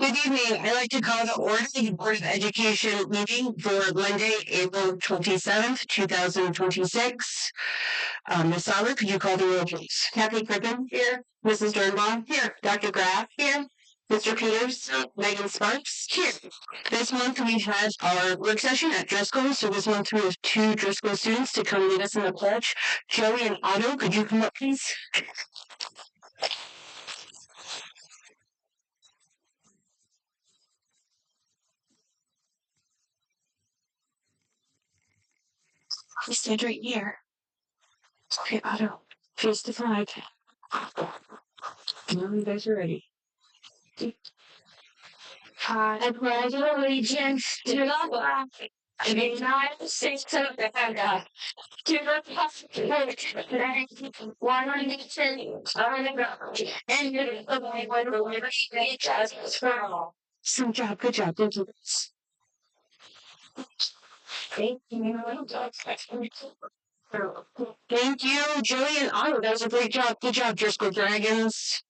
Good evening. I'd like to call to order the Board of Education meeting for Monday, April 27th, 2026. Ms. Sauer, could you call the roll, please? Kathy Crippen? Here. Mrs. Dernbaugh? Here. Dr. Graff? Here. Mr. Peters? Megan Sparks? Here. This month we had our work session at Driscoll, so this month we have 2 Driscoll students to come lead us in the pledge. Joey and Otto, could you come up, please? Please stand right here. Okay, Otto, face the flag. Now you guys are ready. I pledge allegiance to the flag of the United States of America, to the republic one nation under God, indivisible, with liberty and justice for all. Good job. Thank you. Thank you, Joey and Otto. That was a great job. Good job, Driscoll Dragons.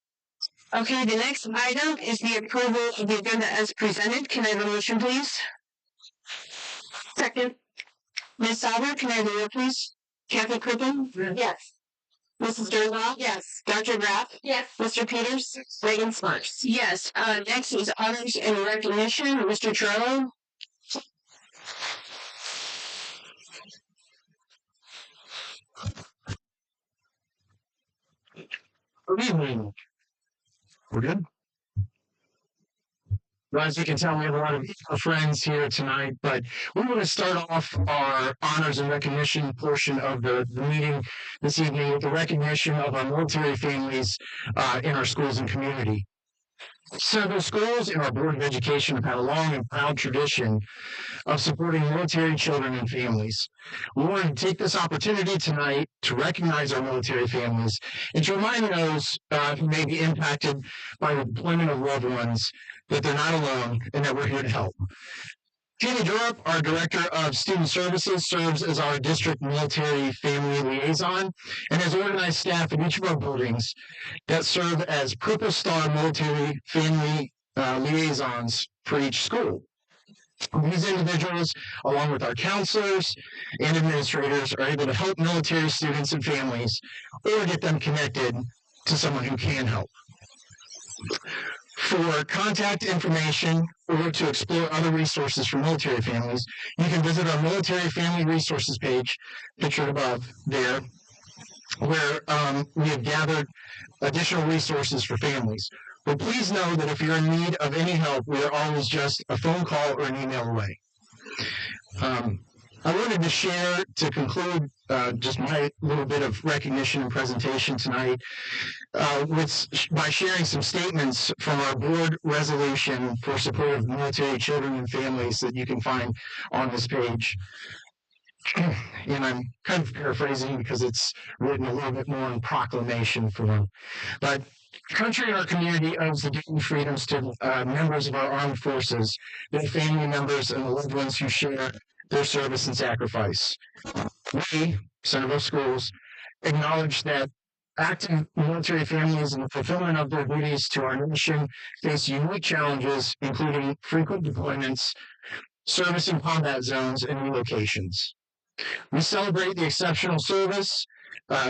Okay, the next item is the approval of the agenda as presented. Can I have a motion, please? Second. Ms. Sauer, can I have a roll, please? Kathy Crippen? Yes. Mrs. Dernbaugh? Yes. Dr. Graff? Yes. Mr. Peters? Megan Sparks? Yes. Next is honors and recognition. Mr. Ciarlariello? Good evening. We're good? Well, as you can tell, we have a lot of friends here tonight, but we want to start off our honors and recognition portion of the meeting this evening with the recognition of our military families in our schools and community. Several schools in our Board of Education have had a long and proud tradition of supporting military children and families. We wanted to take this opportunity tonight to recognize our military families and to remind those who may be impacted by the deployment of loved ones that they're not alone and that we're here to help. Jenny Durup, our Director of Student Services, serves as our District Military Family Liaison and has organized staff in each of our buildings that serve as Purple Star Military Family Liaisons for each school. These individuals, along with our counselors and administrators, are able to help military students and families or get them connected to someone who can help. For contact information or to explore other resources for military families, you can visit our Military Family Resources page, pictured above there, where we have gathered additional resources for families. But please know that if you're in need of any help, we are always just a phone call or an email away. I wanted to share, to conclude just my little bit of recognition and presentation tonight, by sharing some statements from our board resolution for support of military children and families that you can find on this page. And I'm kind of paraphrasing because it's written a little bit more in proclamation form. But country and our community owes the daily freedoms to members of our armed forces, their family members, and the loved ones who share their service and sacrifice. We, Centerville Schools, acknowledge that active military families in the fulfillment of their duties to our nation face unique challenges, including frequent deployments, service in combat zones, and relocations. We celebrate the exceptional service,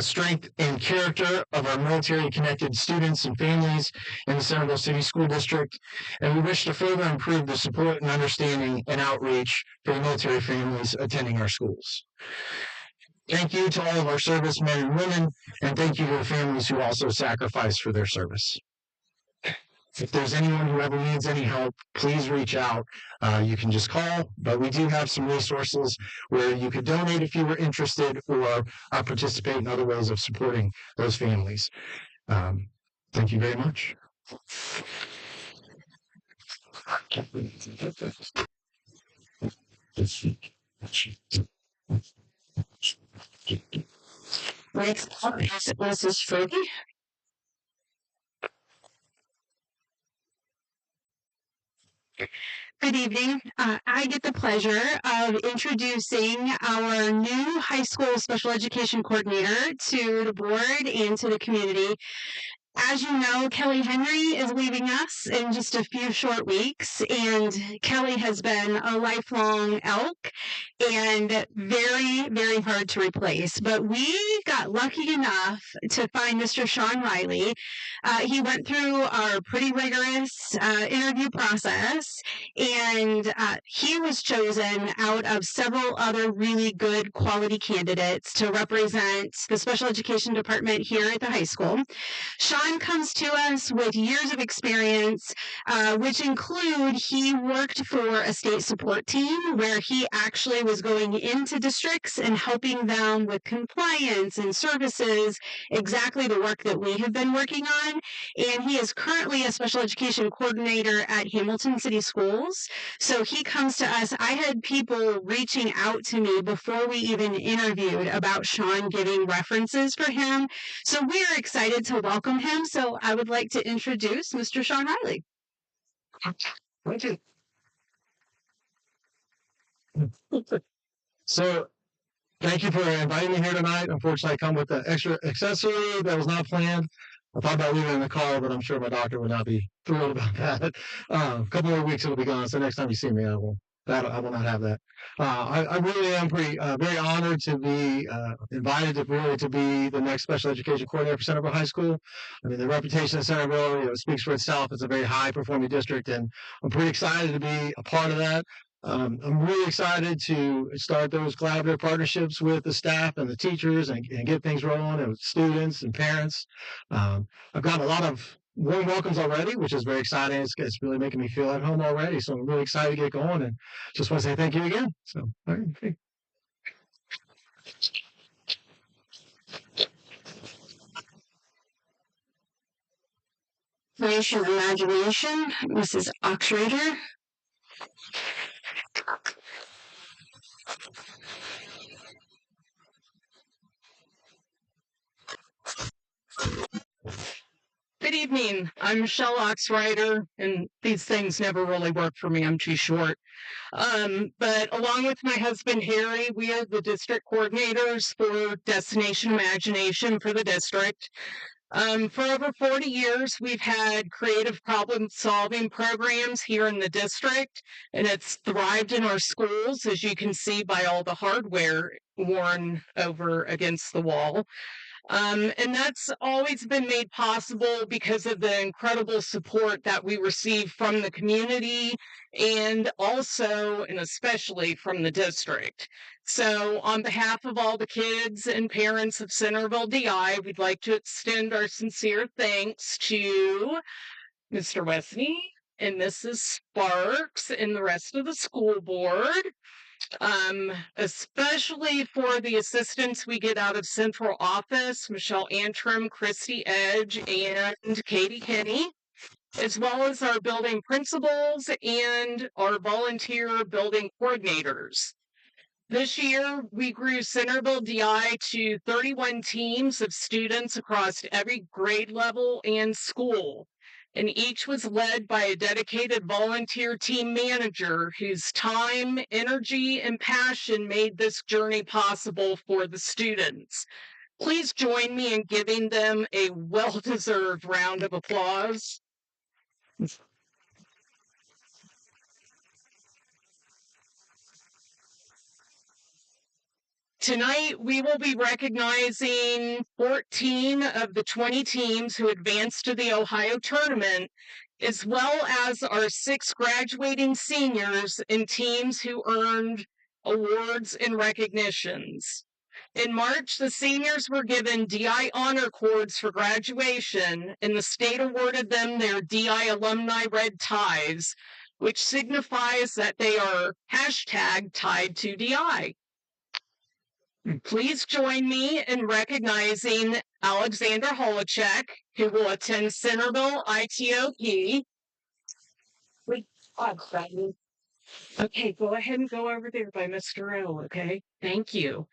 strength, and character of our military-connected students and families in the Centerville City School District, and we wish to further improve the support and understanding and outreach for the military families attending our schools. Thank you to all of our servicemen and women, and thank you to the families who also sacrifice for their service. If there's anyone who ever needs any help, please reach out. You can just call, but we do have some resources where you could donate if you were interested or participate in other ways of supporting those families. Thank you very much. Next up is Mrs. Furbay. Good evening. I get the pleasure of introducing our new high school special education coordinator to the board and to the community. As you know, Kelly Henry is leaving us in just a few short weeks, and Kelly has been a lifelong elk and very, very hard to replace. But we got lucky enough to find Mr. Sean Riley. He went through our pretty rigorous interview process, and he was chosen out of several other really good quality candidates to represent the special education department here at the high school. Sean comes to us with years of experience, which include he worked for a state support team where he actually was going into districts and helping them with compliance and services, exactly the work that we have been working on. And he is currently a special education coordinator at Hamilton City Schools. So he comes to us. I had people reaching out to me before we even interviewed about Sean giving references for him. So we are excited to welcome him. So I would like to introduce Mr. Sean Riley. Thank you. So, thank you for inviting me here tonight. Unfortunately, I come with an extra accessory that was not planned. I thought about leaving it in the car, but I'm sure my doctor would not be thrilled about that. A couple more weeks it'll be gone. So next time you see me, I will not have that. I really am very honored to be invited to be the next special education coordinator for Centerville High School. I mean, the reputation of Centerville, speaks for itself. It's a very high performing district, and I'm pretty excited to be a part of that. I'm really excited to start those collaborative partnerships with the staff and the teachers and get things rolling, and with students and parents. I've got a lot of warm welcomes already, which is very exciting. It's really making me feel at home already. So I'm really excited to get going, and just want to say thank you again. So, all right. Raise your imagination, Mrs. Oxrader. Good evening. I'm Michelle Oxrider, and these things never really work for me. I'm too short. But along with my husband, Harry, we are the district coordinators for Destination Imagination for the district. For over 40 years, we've had creative problem-solving programs here in the district, and it's thrived in our schools, as you can see by all the hardware worn over against the wall. And that's always been made possible because of the incredible support that we receive from the community and also and especially from the district. So on behalf of all the kids and parents of Centerville DI, we'd like to extend our sincere thanks to Mr. Wesney and Mrs. Sparks and the rest of the school board. Especially for the assistance we get out of central office, Michelle Antrim, Christy Edge, and Katie Kenny, as well as our building principals and our volunteer building coordinators. This year, we grew Centerville DI to 31 teams of students across every grade level and school, and each was led by a dedicated volunteer team manager whose time, energy, and passion made this journey possible for the students. Please join me in giving them a well-deserved round of applause. Tonight, we will be recognizing 14 of the 20 teams who advanced to the Ohio tournament, as well as our 6 graduating seniors and teams who earned awards and recognitions. In March, the seniors were given DI honor cords for graduation, and the state awarded them their DI alumni red ties, which signifies that they are hashtag tied to DI. Please join me in recognizing Alexander Holacek, who will attend Centerville ITOP. Okay, go ahead and go over there by Mr. O, okay? Thank you.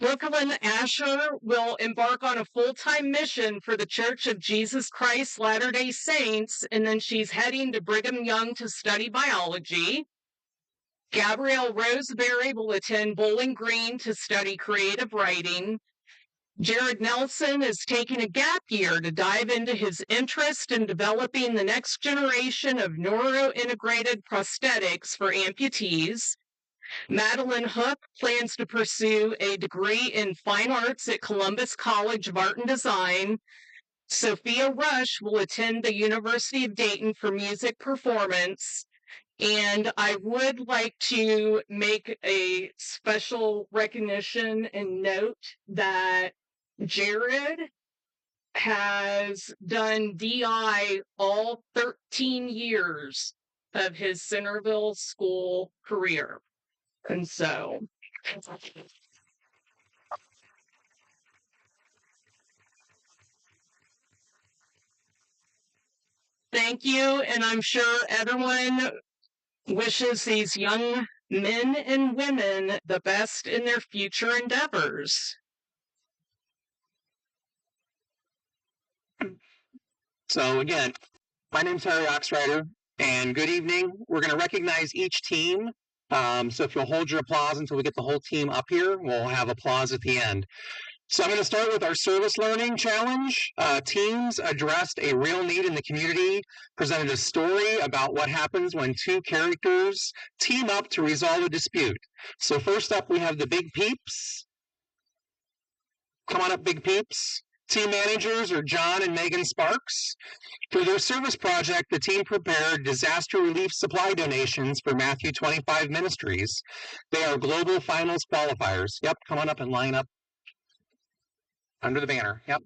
Brooklyn Asher will embark on a full-time mission for the Church of Jesus Christ Latter-day Saints, and then she's heading to Brigham Young to study biology. Gabrielle Roseberry will attend Bowling Green to study creative writing. Jared Nelson is taking a gap year to dive into his interest in developing the next generation of neurointegrated prosthetics for amputees. Madeline Hook plans to pursue a degree in fine arts at Columbus College of Art and Design. Sophia Rush will attend the University of Dayton for music performance. And I would like to make a special recognition and note that Jared has done DI all 13 years of his Centerville school career. And so, thank you. And I'm sure everyone wishes these young men and women the best in their future endeavors. So again, my name's Harry Oxrider, and good evening. We're going to recognize each team. So if you'll hold your applause until we get the whole team up here, we'll have applause at the end. So I'm going to start with our service learning challenge. Teams addressed a real need in the community, presented a story about what happens when two characters team up to resolve a dispute. So first up, we have the Big Peeps. Come on up, Big Peeps. Team managers are John and Megan Sparks. For their service project, the team prepared disaster relief supply donations for Matthew 25 Ministries. They are global finals qualifiers. Yep, come on up and line up under the banner. Yep.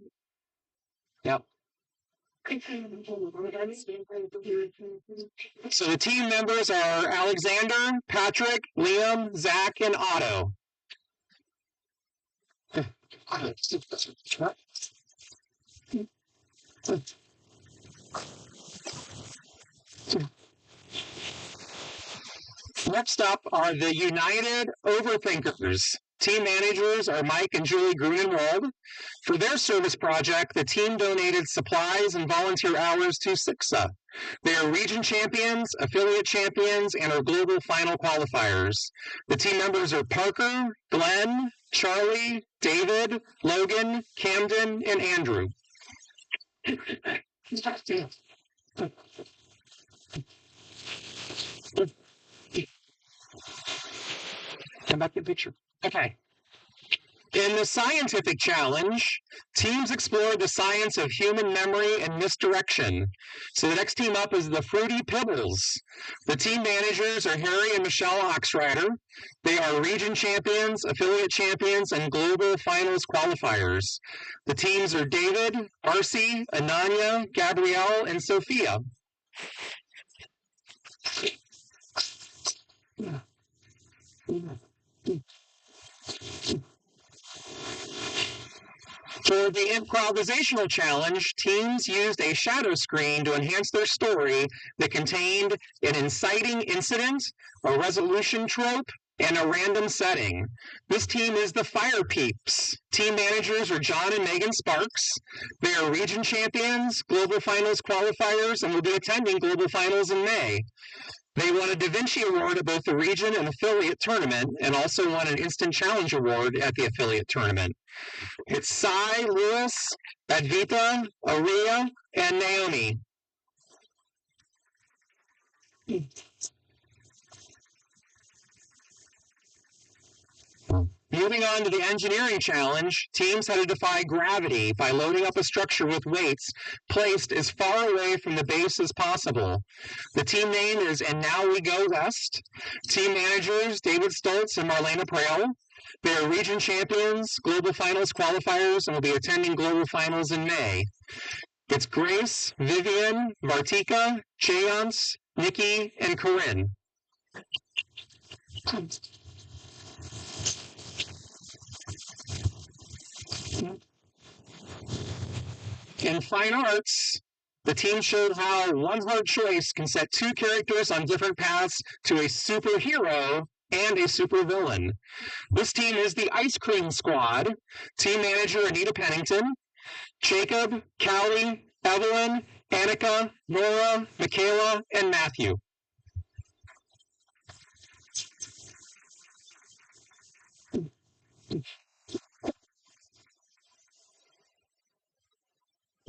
Yep. So the team members are Alexander, Patrick, Liam, Zach, and Otto. Next up are the United Overthinkers. Team managers are Mike and Julie Grunenwald. For their service project, the team donated supplies and volunteer hours to SIXA. They are region champions, affiliate champions, and are global final qualifiers. The team members are Parker, Glenn, Charlie, David, Logan, Camden, and Andrew. Come back to the picture. Okay. In the scientific challenge, teams explored the science of human memory and misdirection. So the next team up is the Fruity Pibbles. The team managers are Harry and Michelle Oxrider. They are region champions, affiliate champions, and global finals qualifiers. The teams are David, Arcee, Ananya, Gabrielle, and Sophia. For the improvisational challenge, teams used a shadow screen to enhance their story that contained an inciting incident, a resolution trope, and a random setting. This team is the Fire Peeps. Team managers are John and Megan Sparks. They are region champions, global finals qualifiers, and will be attending global finals in May. They won a Da Vinci Award at both the region and affiliate tournament, and also won an Instant Challenge Award at the affiliate tournament. It's Cy, Lewis, Advita, Aria, and Naomi. Moving on to the engineering challenge, teams had to defy gravity by loading up a structure with weights placed as far away from the base as possible. The team name is And Now We Go West. Team managers, David Stoltz and Marlena Prale. They are region champions, global finals qualifiers, and will be attending global finals in May. It's Grace, Vivian, Vartika, Cheyance, Nikki, and Corinne. In fine arts, the team showed how one hard choice can set two characters on different paths to a superhero and a supervillain. This team is the Ice Cream Squad. Team manager Anita Pennington, Jacob, Callie, Evelyn, Annika, Nora, Michaela, and Matthew.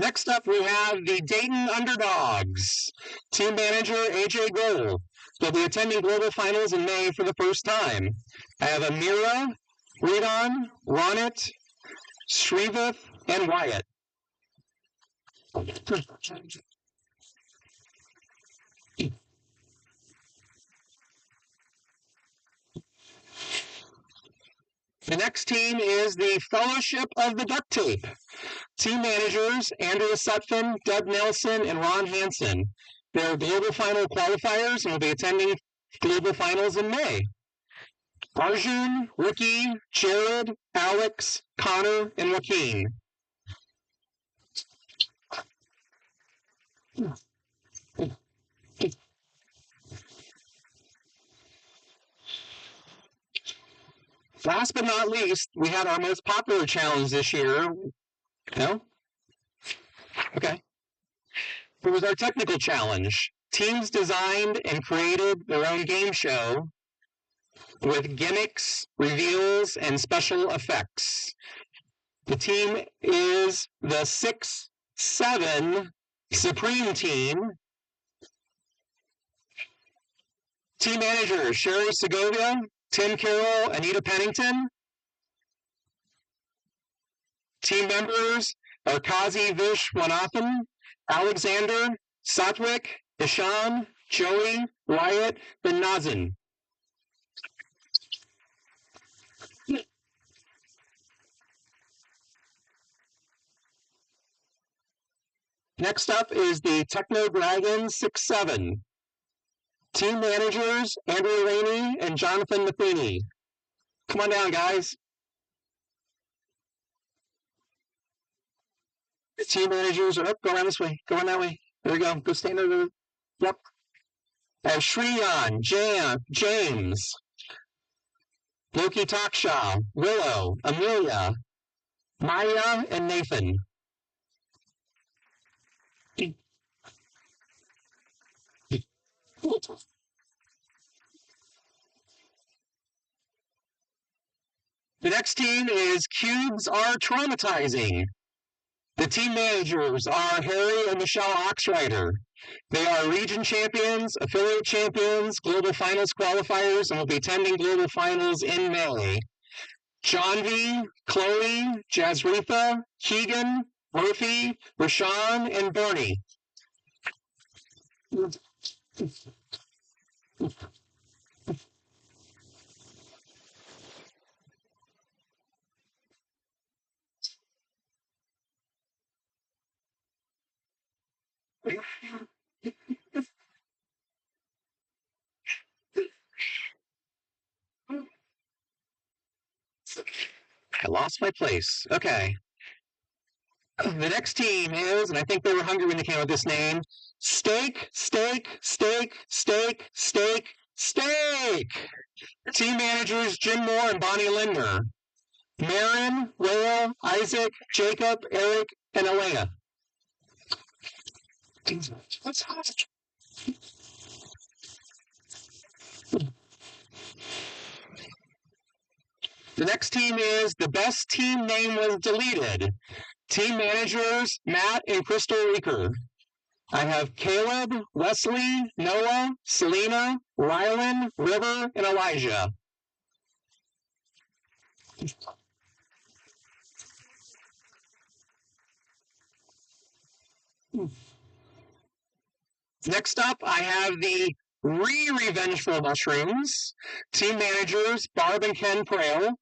Next up, we have the Dayton Underdogs. Team manager, AJ Gold. They'll be attending Global Finals in May for the first time. I have Amira, Redon, Ronit, Shrivith, and Wyatt. The next team is the Fellowship of the Duct Tape. Team managers, Andrea Sutphin, Deb Nelson, and Ron Hansen. They're global final qualifiers and will be attending global finals in May. Arjun, Ricky, Jared, Alex, Connor, and Joaquin. Last but not least, we had our most popular challenge this year. No? Okay. It was our technical challenge. Teams designed and created their own game show with gimmicks, reveals, and special effects. The team is the 6-7 Supreme Team. Team managers, Sherry Segovia, Tim Carroll, Anita Pennington. Team members are Kazi Vishwanathan, Alexander, Satwik, Ishan, Joey, Wyatt, and Nazin. Next up is the Techno Dragon 6-7. Team managers, Andrew Rainey and Jonathan Matheny. Come on down, guys. The team managers are up. Go around this way. Go around that way. There we go. Go stand over. Yep. And Shreyan, James, Loki Taksha, Willow, Amelia, Maya, and Nathan. The next team is Cubes Are Traumatizing. The team managers are Harry and Michelle Oxrider. They are region champions, affiliate champions, global finals qualifiers, and will be attending global finals in May. John V, Chloe, Jazritha, Keegan, Murphy, Rashawn, and Bernie. I lost my place. Okay. The next team is, and I think they were hungry when they came up with this name, Steak, Steak, Steak, Steak, Steak, Steak. Team managers Jim Moore and Bonnie Lindner. Marin, Whale, Isaac, Jacob, Eric, and Elena. The next team is the best team name was deleted. Team managers, Matt and Crystal Reeker. I have Caleb, Wesley, Noah, Selena, Rylan, River, and Elijah. Next up, I have the Revengeful Mushrooms. Team managers, Barb and Ken Prail.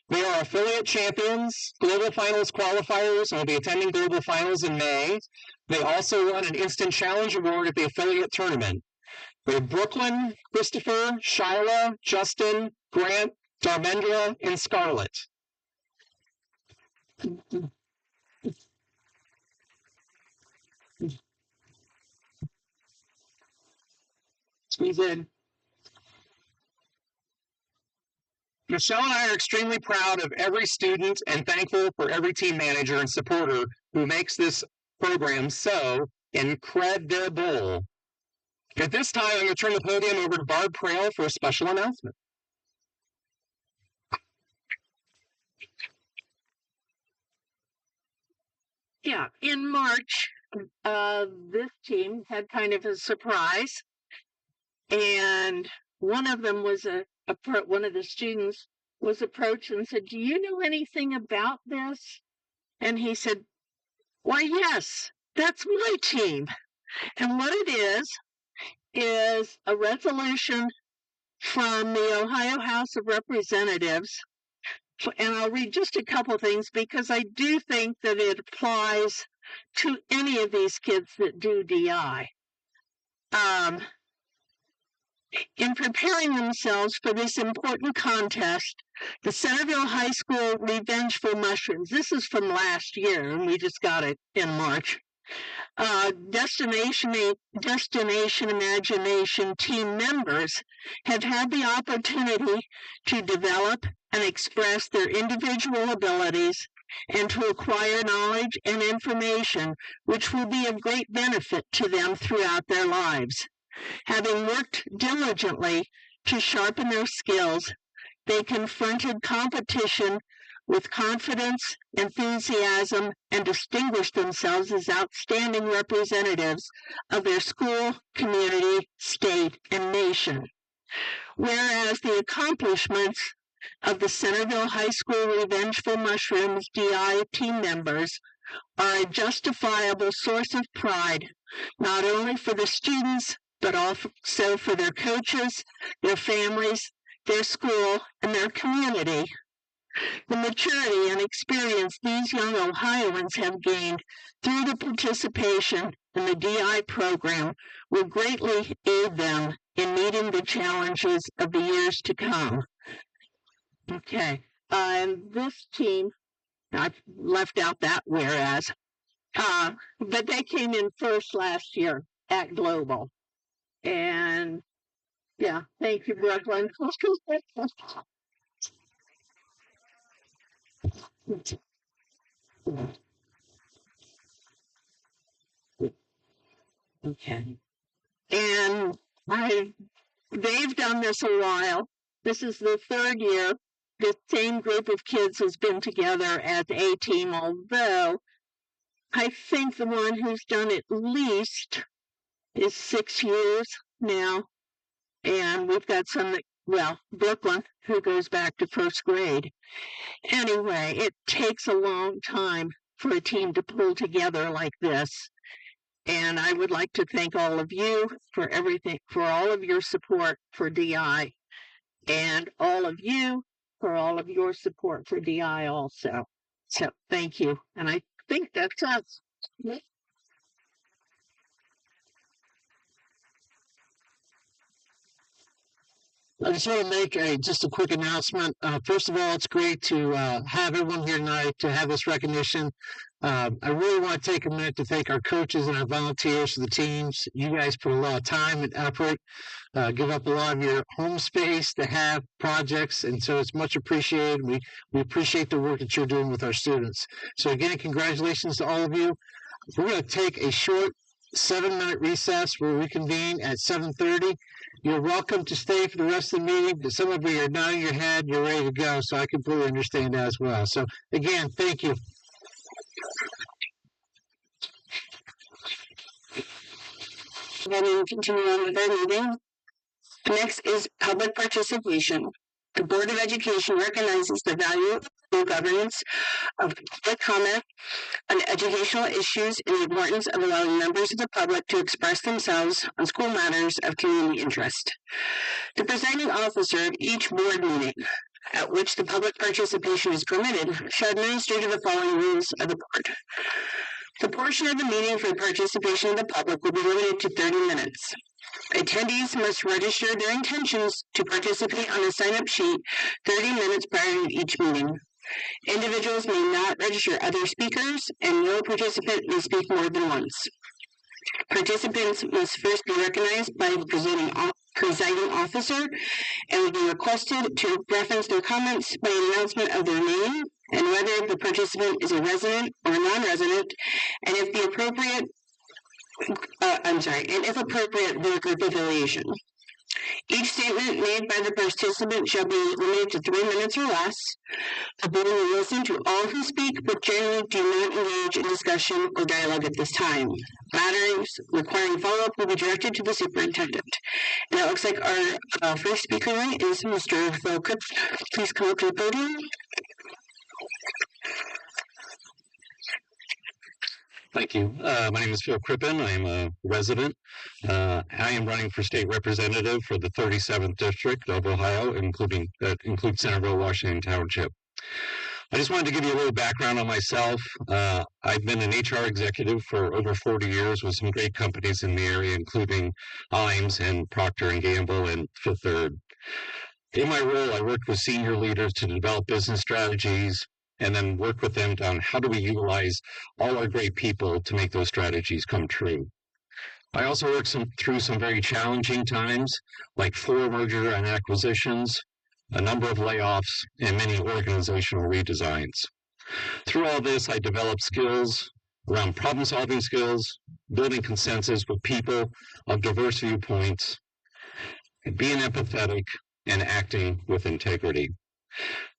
They are affiliate champions, global finals qualifiers, and will be attending global finals in May. They also won an instant challenge award at the affiliate tournament. We have Brooklyn, Christopher, Shyla, Justin, Grant, Darmendra, and Scarlett. Squeeze in. Michelle and I are extremely proud of every student and thankful for every team manager and supporter who makes this program so incredible. At this time, I'm going to turn the podium over to Barb Prail for a special announcement. Yeah, in March, this team had kind of a surprise, and one of them was one of the students was approached and said, "Do you know anything about this?" And he said, "Why, yes, that's my team." And what it is a resolution from the Ohio House of Representatives. And I'll read just a couple things because I do think that it applies to any of these kids that do DI. In preparing themselves for this important contest, the Centerville High School Revengeful Mushrooms, this is from last year, and we just got it in March. Destination Imagination team members have had the opportunity to develop and express their individual abilities and to acquire knowledge and information which will be of great benefit to them throughout their lives. Having worked diligently to sharpen their skills, they confronted competition with confidence, enthusiasm, and distinguished themselves as outstanding representatives of their school, community, state, and nation. Whereas the accomplishments of the Centerville High School Revengeful Mushrooms DI team members are a justifiable source of pride, not only for the students, but also for their coaches, their families, their school, and their community. The maturity and experience these young Ohioans have gained through the participation in the DI program will greatly aid them in meeting the challenges of the years to come. Okay, and this team, I've left out that whereas, but they came in first last year at Global. And yeah, thank you, Brooklyn. Okay. And they've done this a while. This is the third year. The same group of kids has been together as a team, although I think the one who's done it least is 6 years now. And we've got some that, Brooklyn, who goes back to first grade. Anyway, it takes a long time for a team to pull together like this. And I would like to thank all of you for everything, for all of your support for DI, and all of you for all of your support for DI also. So thank you. And I think that's us. I just want to make just a quick announcement. First of all, it's great to have everyone here tonight to have this recognition. I really want to take a minute to thank our coaches and our volunteers for the teams. You guys put a lot of time and effort, give up a lot of your home space to have projects, and so it's much appreciated. We appreciate the work that you're doing with our students. So again, congratulations to all of you. We're going to take a short 7-minute recess where we convene at 7:30. You're welcome to stay for the rest of the meeting, but some of you are nodding your head, you're ready to go, so I completely understand that as well. So again, thank you. Then continue on with our meeting. Next is public participation. The Board of Education recognizes the value of school governance, of public comment on educational issues, and the importance of allowing members of the public to express themselves on school matters of community interest. The presiding officer of each board meeting at which the public participation is permitted shall administer to the following rules of the board. The portion of the meeting for the participation of the public will be limited to 30 minutes. Attendees must register their intentions to participate on a sign-up sheet 30 minutes prior to each meeting. Individuals may not register other speakers, and no participant may speak more than once. Participants must first be recognized by the presiding officer and will be requested to reference their comments by an announcement of their name and whether the participant is a resident or a non-resident, and if appropriate, their group affiliation. Each statement made by the participant shall be limited to 3 minutes or less. The board will listen to all who speak, but generally do not engage in discussion or dialogue at this time. Matters requiring follow-up will be directed to the superintendent. And it looks like our first speaker is Mr. Phil Cook. Please come up to the podium. Thank you. My name is Phil Crippen. I am a resident. I am running for state representative for the 37th District of Ohio, that includes Centerville, Washington Township. I just wanted to give you a little background on myself. I've been an HR executive for over 40 years with some great companies in the area, including Imes and Procter & Gamble and Fifth Third. In my role, I worked with senior leaders to develop business strategies, and then work with them on how do we utilize all our great people to make those strategies come true. I also worked through some very challenging times, like 4 merger and acquisitions, a number of layoffs, and many organizational redesigns. Through all this, I developed skills around problem-solving skills, building consensus with people of diverse viewpoints, being empathetic, and acting with integrity.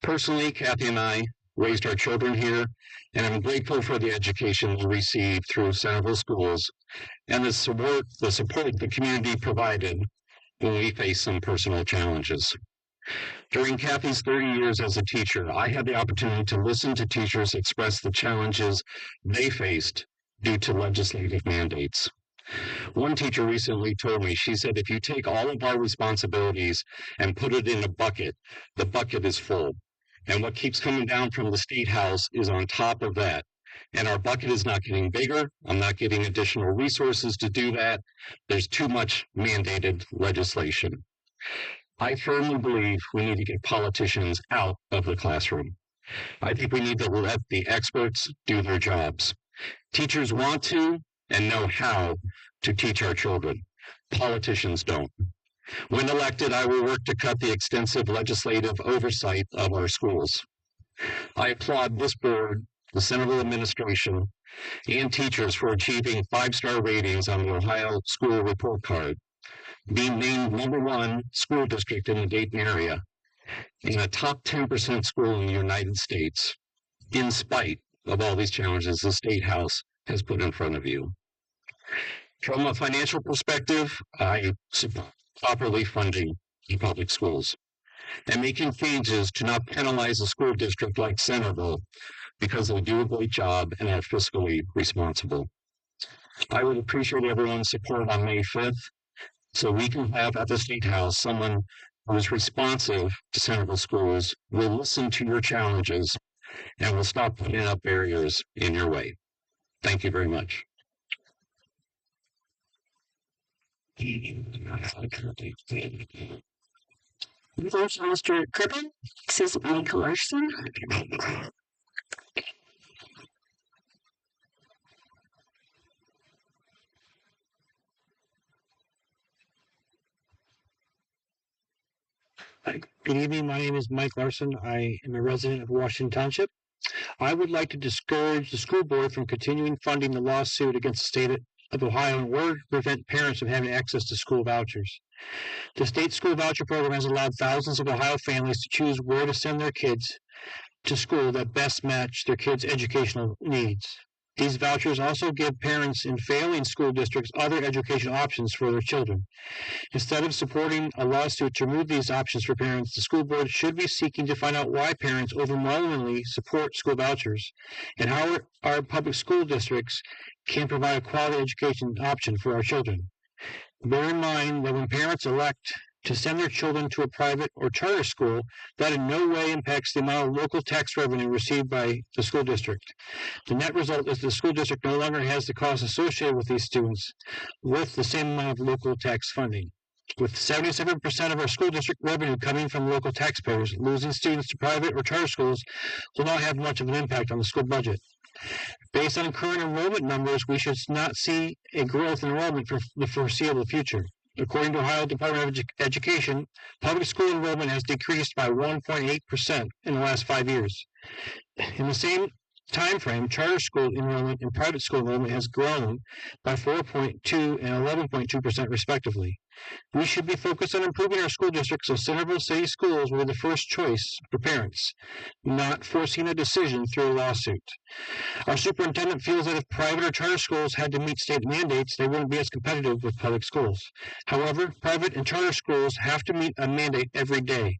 Personally, Kathy and I raised our children here, and I'm grateful for the education we received through Centerville schools and the support the community provided when we faced some personal challenges. During Kathy's 30 years as a teacher, I had the opportunity to listen to teachers express the challenges they faced due to legislative mandates. One teacher recently told me, she said, if you take all of our responsibilities and put it in a bucket, the bucket is full. And what keeps coming down from the State House is on top of that. And our bucket is not getting bigger. I'm not getting additional resources to do that. There's too much mandated legislation. I firmly believe we need to get politicians out of the classroom. I think we need to let the experts do their jobs. Teachers want to and know how to teach our children. Politicians don't. When elected, I will work to cut the extensive legislative oversight of our schools. I applaud this board, the Centerville administration, and teachers for achieving 5-star ratings on the Ohio School Report Card, being named #1 school district in the Dayton area, and a top 10% school in the United States, in spite of all these challenges the State House has put in front of you. From a financial perspective, I support properly funding the public schools and making changes to not penalize a school district like Centerville because they do a great job and are fiscally responsible. I would appreciate everyone's support on May 5th so we can have at the State House someone who is responsive to Centerville schools, will listen to your challenges, and will stop putting up barriers in your way. Thank you very much. First, Mr. Crippen. This is Mike Larson. Good evening. My name is Mike Larson. I am a resident of Washington Township. I would like to discourage the school board from continuing funding the lawsuit against the state of Ohio in order to prevent parents from having access to school vouchers. The state school voucher program has allowed thousands of Ohio families to choose where to send their kids to school that best match their kids' educational needs. These vouchers also give parents in failing school districts other educational options for their children. Instead of supporting a lawsuit to remove these options for parents, the school board should be seeking to find out why parents overwhelmingly support school vouchers and how our public school districts can provide a quality education option for our children. Bear in mind that when parents elect to send their children to a private or charter school, that in no way impacts the amount of local tax revenue received by the school district. The net result is the school district no longer has the costs associated with these students with the same amount of local tax funding. With 77% of our school district revenue coming from local taxpayers, losing students to private or charter schools will not have much of an impact on the school budget. Based on current enrollment numbers, we should not see a growth in enrollment for the foreseeable future. According to Ohio Department of Education, public school enrollment has decreased by 1.8% in the last 5 years. In the same time frame, charter school enrollment and private school enrollment has grown by 4.2 and 11.2% respectively. We should be focused on improving our school districts so Centerville City Schools will be the first choice for parents, not forcing a decision through a lawsuit. Our superintendent feels that if private or charter schools had to meet state mandates, they wouldn't be as competitive with public schools. However, private and charter schools have to meet a mandate every day.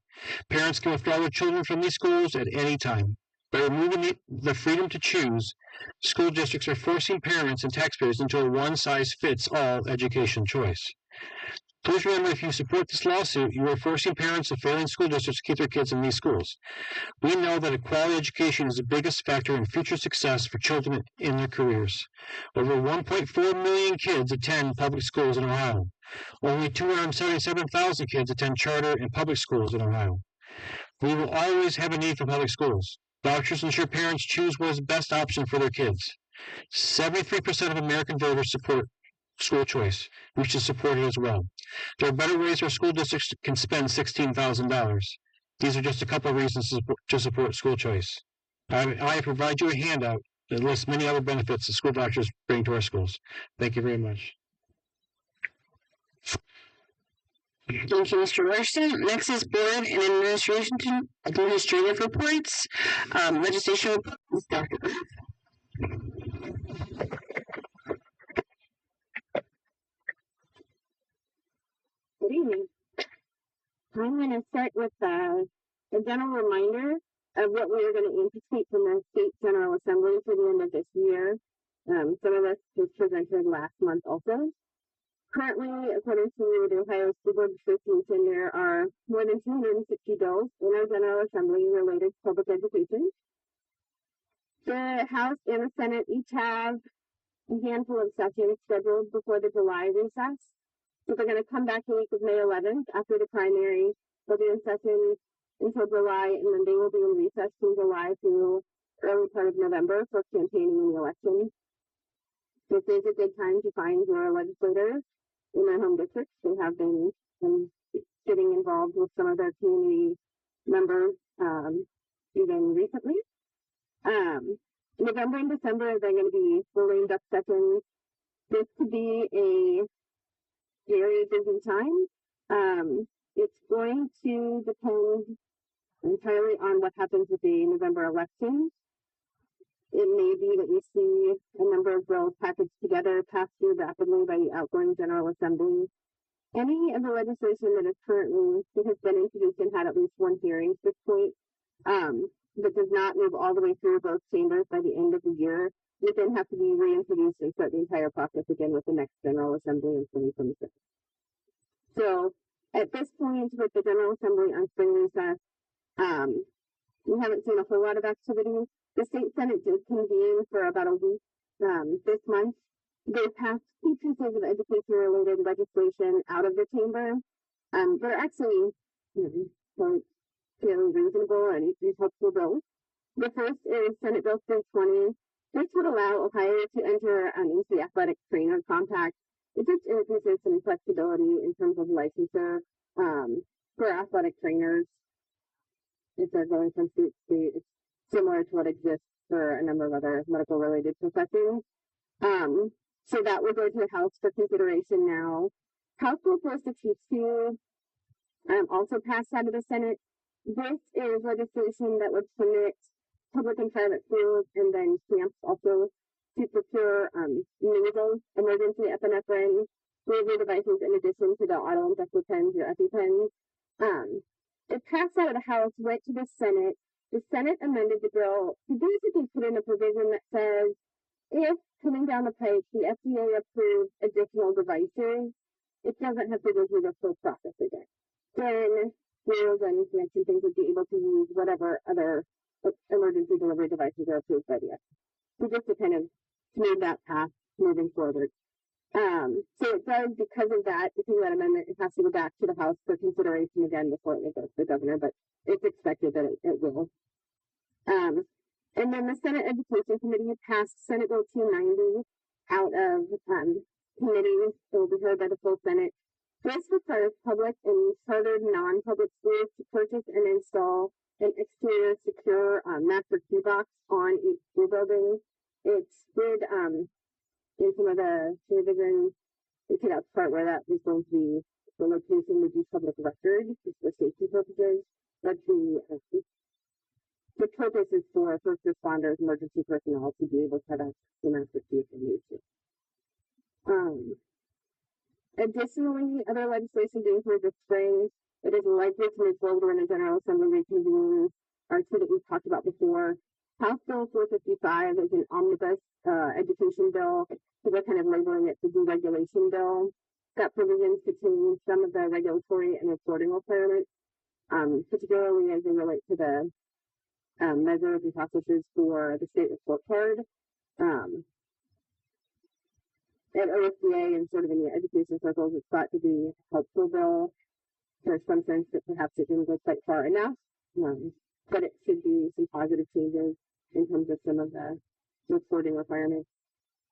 Parents can withdraw their children from these schools at any time. By removing the freedom to choose, school districts are forcing parents and taxpayers into a one-size-fits-all education choice. Please remember, if you support this lawsuit, you are forcing parents of failing school districts to keep their kids in these schools. We know that a quality education is the biggest factor in future success for children in their careers. Over 1.4 million kids attend public schools in Ohio. Only 277,000 kids attend charter and public schools in Ohio. We will always have a need for public schools. Vouchers ensure parents choose what is the best option for their kids. 73% of American voters support school choice. We should support it as well. There are better ways our school districts can spend $16,000. These are just a couple of reasons to support school choice. I provide you a handout that lists many other benefits that school vouchers bring to our schools. Thank you very much. Thank you, Mr. Larson. Next is board and administrative reports. Legislation reports. Dr. Good evening. I'm going to start with a general reminder of what we are going to anticipate from the State General Assembly for the end of this year. Some of this was presented last month also. Currently, according to the Ohio School Board Association, there are more than 260 bills in our General Assembly related to public education. The House and the Senate each have a handful of sessions scheduled before the July recess. So they're going to come back the week of May 11th after the primary. They'll be in session until July, and then they will be in recess from July through early part of November for campaigning in the election. This is a good time to find your legislators in their home districts. They have been getting involved with some of their community members even recently. November and December, they're going to be rolling duck sessions. This could be a very busy time. It's going to depend entirely on what happens with the November election. It may be that we see a number of bills packaged together, passed through rapidly by the outgoing General Assembly. Any of the legislation that has been introduced and had at least one hearing at this point, that does not move all the way through both chambers by the end of the year, would then have to be reintroduced and start the entire process again with the next General Assembly in 2026. So at this point, with the General Assembly on spring recess, we haven't seen a whole lot of activity. The state Senate did convene for about a week this month. They passed key pieces of education-related legislation out of the chamber. They're actually fairly reasonable and helpful bills. The first is Senate Bill 320. This would allow Ohio to enter into the athletic trainer compact. It just introduces some flexibility in terms of licensure for athletic trainers. If they're going from state to state, it's similar to what exists for a number of other medical-related professions. So that will go to the House for consideration now. House Bill 462 also passed out of the Senate. This is legislation that would permit public and private schools and then camps also to procure nasal emergency epinephrine delivery devices in addition to the auto-injector pens or EpiPens. It passed out of the House, went to the Senate. The Senate amended the bill to basically put in a provision that says if coming down the pike the FDA approves additional devices, it doesn't have to go through the full process again. Then schools and connection things would be able to use whatever other emergency delivery devices are approved by the FDA. So just to kind of smooth that path moving forward. So it does, because of that, because of that amendment, it has to go back to the House for consideration again before it goes to the governor, but it's expected that it will. And then the Senate Education Committee passed Senate Bill 290 out of committee. It will be heard by the full Senate. This requires public and chartered non-public schools to purchase and install an exterior secure master key box on each school building. It's good in some of the revisions. We took out the part where that was going to be the location would be public record just for safety purposes, but the purpose is for first responders, emergency personnel to be able to have access to master key if they need to. Additionally, other legislation being heard this spring, it is likely to move forward when the General Assembly reconvenes, are two that we've talked about before. House Bill 455 is an omnibus education bill. So we're kind of labeling it the deregulation bill. It's got provisions to change some of the regulatory and reporting requirements, particularly as they relate to the measures and processes for the state report card. At OSBA and sort of in the education circles, it's thought to be a helpful bill. There's some sense that perhaps it didn't go quite far enough, but it should be some positive changes in terms of some of the reporting requirements.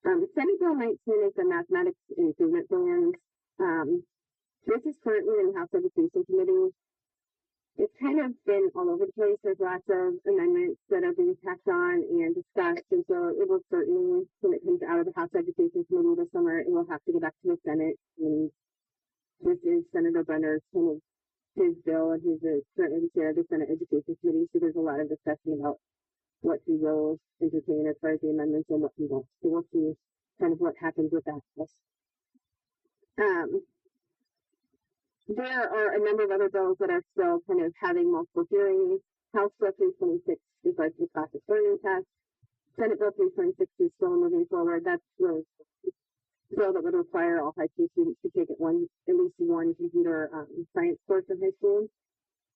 Senate Bill 19 is the mathematics improvement plans. This is currently in the House Education Committee. It's kind of been all over the place. There's lots of amendments that are being tacked on and discussed, and so it will certainly, when it comes out of the House Education Committee this summer, it will have to go back to the Senate. And this is Senator Brenner's kind of his bill, and he's currently the chair of the Senate Education Committee, so there's a lot of discussion about what he will entertain as far as the amendments and what he won't. So we'll see kind of what happens with that. There are a number of other bills that are still kind of having multiple hearings. House Bill 326 regards to the classic learning test. Senate Bill 326 is still moving forward. That's really a bill that would require all high school students to take at least one computer science course in high school.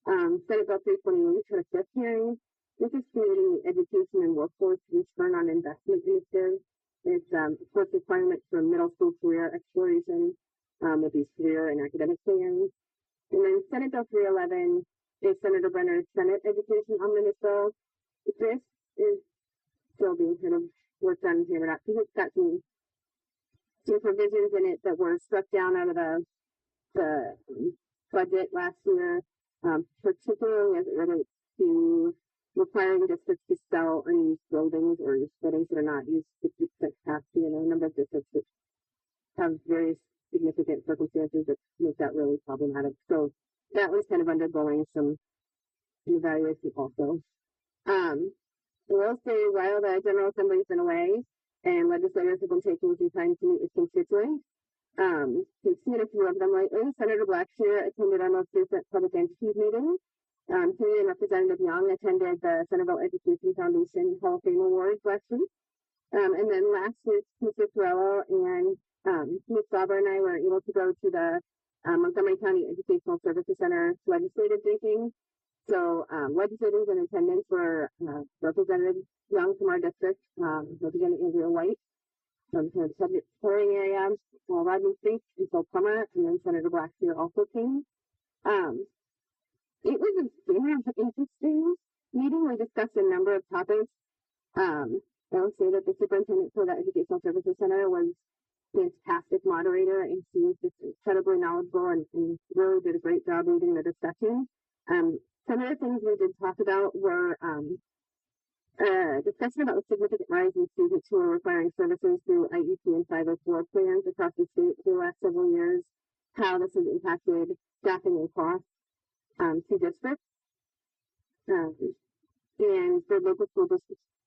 Senate Bill 328 had a fifth hearing. This is creating the Education and Workforce Return on Investment Initiative. It's of course requirements for middle school career exploration with these career and academic plans. And then Senate Bill 311 is Senator Brenner's Senate Education Omnibus Bill. This is still being kind of worked on and hammered out because it's got some provisions in it that were struck down out of the budget last year, particularly as it relates to requiring districts to sell unused buildings or buildings that are not used to 50% capacity, and a number of districts that have various significant circumstances that make that really problematic. So that was kind of undergoing some evaluation also. I will say while the General Assembly's been away and legislators have been taking some time to meet with constituents, we've seen a few of them lately. Senator Blackshear attended our most recent public entities meeting. He and Representative Young attended the Centerville Education Foundation Hall of Fame Awards last week. And then last week, Mr. Ciarlariello and Ms. Sauber and I were able to go to the Montgomery County Educational Services Center legislative briefing. So legislators in attendance were Representative Young from our district, Representative Andrea White from the subject hearing area, Rodney Fink and Phil Plummer, and then Senator Blackshear also came. It was a very interesting meeting. We discussed a number of topics. I will say that the superintendent for the Educational Services Center was a fantastic moderator, and she was just incredibly knowledgeable and really did a great job leading the discussion. Some of the things we did talk about were discussion about the significant rise in students who are requiring services through IEP and 504 plans across the state for the last several years, how this has impacted staffing and costs to districts. And the local school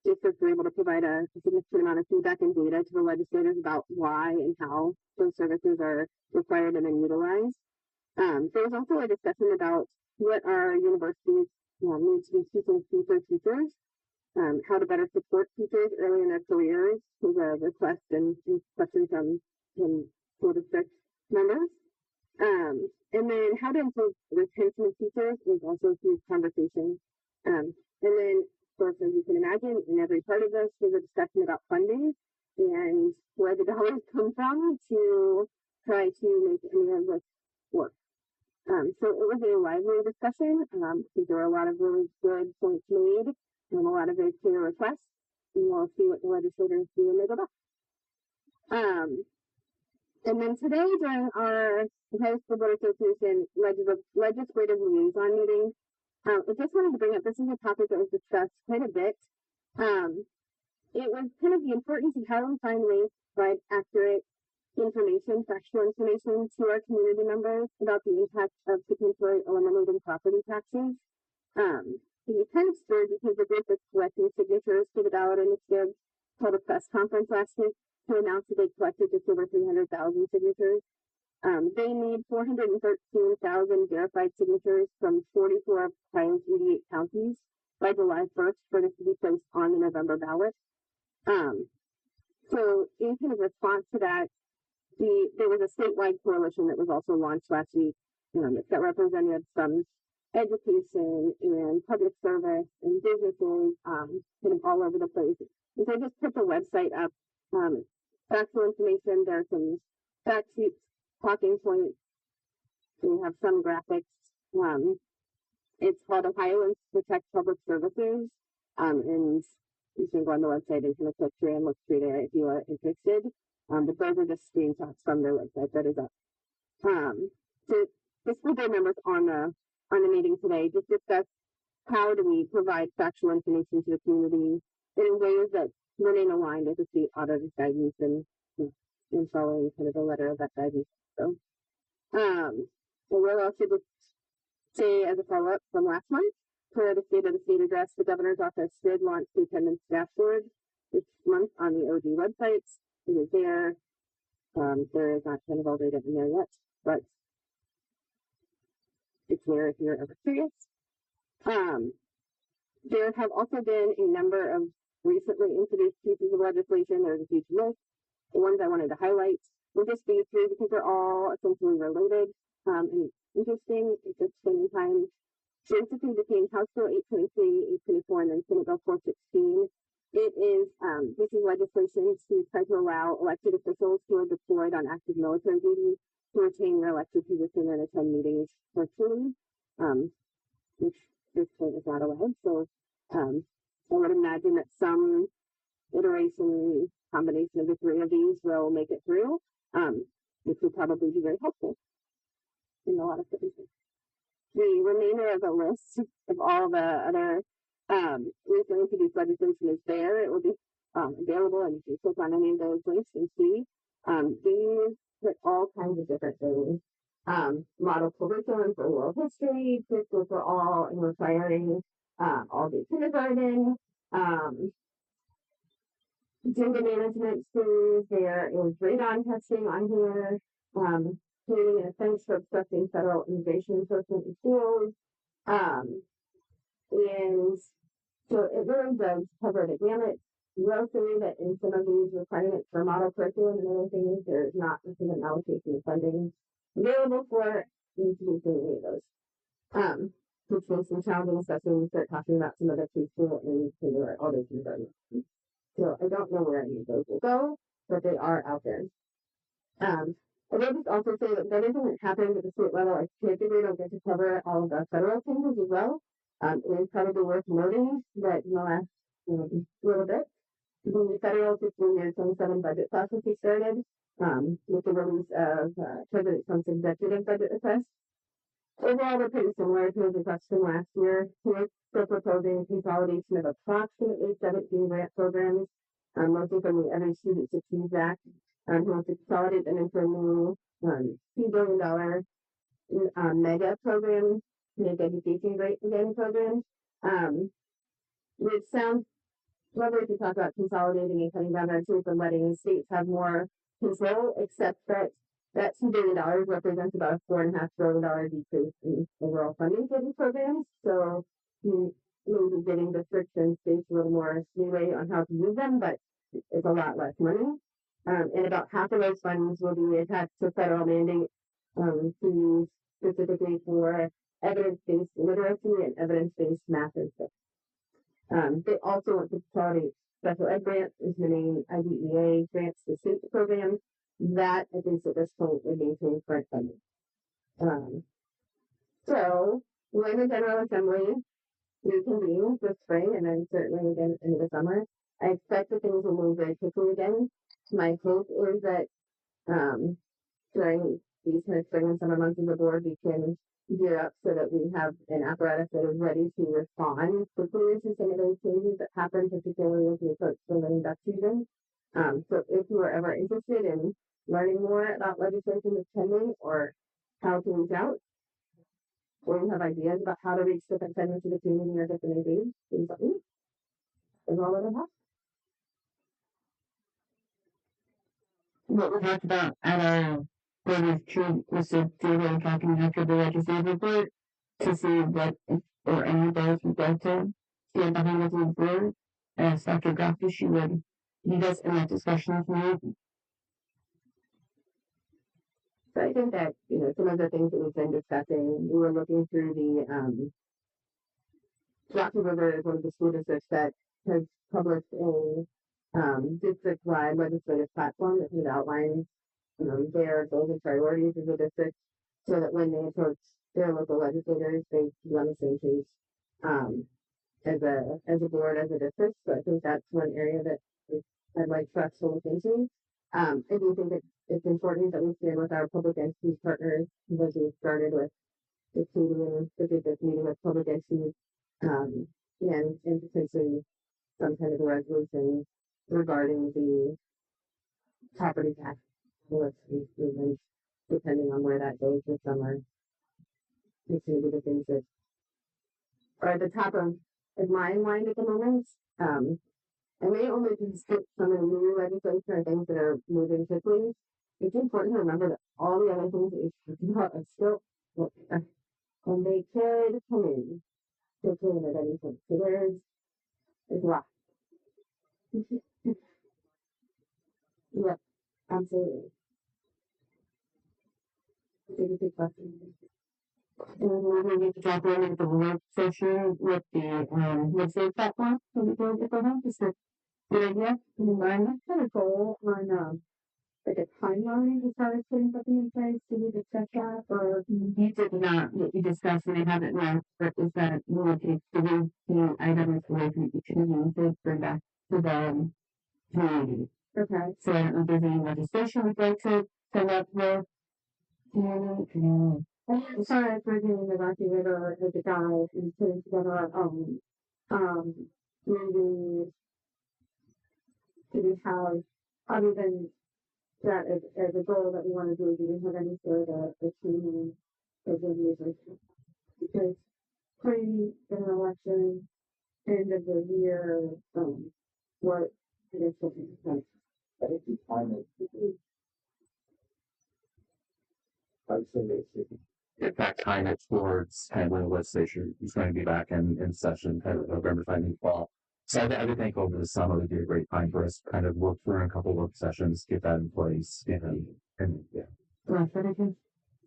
districts were able to provide a significant amount of feedback and data to the legislators about why and how those services are required and then utilized. There was also a discussion about what our universities need to be teaching future teachers, how to better support teachers early in their careers, was a request and question from school district members. And then how to improve retention of teachers is also a huge conversation. And then, of course, as you can imagine, in every part of this was a discussion about funding and where the dollars come from to try to make any of this work. So it was a lively discussion. I think there were a lot of really good points made and a lot of very clear requests. And we'll see what the legislators do when they go back. And then today, during our Ohio School Board Association legislative liaison meeting, I just wanted to bring up, this is a topic that was discussed quite a bit. It was kind of the importance of how we find ways to provide accurate information, factual information to our community members about the impact of potentially eliminating property taxes. It was kind of spurred because the group is collecting signatures for the ballot initiative held a press conference last week to announce that they collected just over 300,000 signatures. They need 413,000 verified signatures from 44 of Ohio's 88 counties by July 1st for this to be placed on the November ballot. So in kind of response to that, there was a statewide coalition that was also launched last week that represented some education and public service and businesses kind of all over the place. And so I just put the website up, factual information. There are some fact sheets, talking points. We have some graphics. It's called Ohio Institute to Protect Public Services. And you can go on the website and kind of click through and look through there if you are interested. But those are just screenshots from their website that is up. So the school board members on the meeting today just discussed how do we provide factual information to the community in ways that remain aligned with the state auditor's guidance and following kind of the letter of that guidance. So we'll also just say as a follow-up from last month, for the State of the State address, the governor's office did launch the attendance dashboard this month on the OD website. It is there. There is not kind of all data in there yet, but it's there if you're ever curious. There have also been a number of recently introduced pieces of legislation. There's a huge list. The ones I wanted to highlight will just be through because they're all essentially related and interesting at the same time. Basically between House Bill 823, 824, and then Senate Bill 416. It is, this is legislation to try to allow elected officials who are deployed on active military duty to retain their elected position and attend meetings virtually, which this point is not allowed. So I would imagine that some iteration, combination of the three of these will make it through, which would probably be very helpful in a lot of cases. The remainder of the list of all the other recently introduced legislation is there. It will be available, and you can click on any of those links and see. These put all kinds of different things. Model curriculum for world history, preschool for all, and requiring all day kindergarten. Gender management schools. There is radon testing on here. Creating an offense for obstructing federal immigration enforcement in schools. And so it really does cover the gamut. You will see that in some of these requirements for model curriculum and other things, there's not a single allocation of funding available for introducing any of those. Which makes some challenging, especially when we start talking about some other preschool and all those kindergarten. So I don't know where any of those will go, but they are out there. I will just also say that everything that happens at the state level, I typically don't get to cover all of the federal changes as well. It is probably worth noting that in the last little bit, the federal fiscal year 27 budget process started with the release of President Trump's executive budget request. Overall, they're pretty similar to the request from last year. We're still proposing consolidation of approximately 17 grant programs, mostly from the Every Student Succeeds Act. Who wants to consolidate them into a new $2 billion mega program, Make Education Great Again program, which sounds lovely to talk about consolidating and cutting down our troops and letting states have more control, except that $2 billion represents about a $4.5 billion decrease in overall funding for these programs. So you may be giving districts and states a little more leeway on how to use them, but it's a lot less money. And about half of those funds will be attached to federal mandates to use specifically for evidence-based literacy and evidence-based math and science. They also want to consolidate special ed grants into the main IDEA grants to state programs. That, at least at this point, would maintain current funding. So, when the General Assembly reconvenes this spring, and then certainly again into the summer, I expect that things will move very quickly again. My hope is that during these kind of spring and summer months of the board, we can gear up so that we have an apparatus that is ready to respond quickly to some of those changes that happen, particularly as we approach the lame duck season. So if you are ever interested in learning more about legislation that's pending or how to reach out, or you have ideas about how to reach different segments of the community or different ADs, please let me know. That's all that I have. What we talked about at our board of true was to do a little talking after the legislative report to see what or any bills we'd like to stand behind as a board. As Dr. Grafty, she would lead us in that discussion with me. So I think that, some of the things that we've been discussing, we were looking through the Jackson River is one of the school districts that has published a district-wide legislative platform that outlines their goals and priorities as a district, so that when they approach their local legislators, they be on the same page as a board, as a district. So I think that's one area that I'd like for us to look into. I do think that it's important that we stand with our public entities partners, because we started with the meeting with public entities, and potentially some kind of a resolution regarding the property tax movement, depending on where that goes this summer. These are the things that are at the top of my mind at the moment. I may only skip some of the new legislation or things that are moving quickly. It's important to remember that all the other things that we've talked about are still, and they could come in quickly at any point. So there's a lot. Yep, absolutely. It's a good question. And we're going to get to talk about the work session with the website platform. So we go get that just a good idea. And I'm kind of goal on like a timeline as far as putting something in place. Did we discuss that, or you did not? What we discussed, and I haven't read, but is that we will take the items away from each meeting to bring back to the community. Okay. So I don't know if there's any legislation we'd like to send up with. I'm sorry for doing the Rocky River as a guide and putting together our own. Maybe do we have, other than that as a goal that we want to do, do we have any sort of a team of users? Because pre an election, end of the year, what I guess what we have. But if you find it, I would say basically. Get that kind of towards kind of when the legislature is going to be back in session, kind of November time in fall. So I would think over the summer would be a great time for us to kind of work through a couple of work sessions, get that in place, and yeah.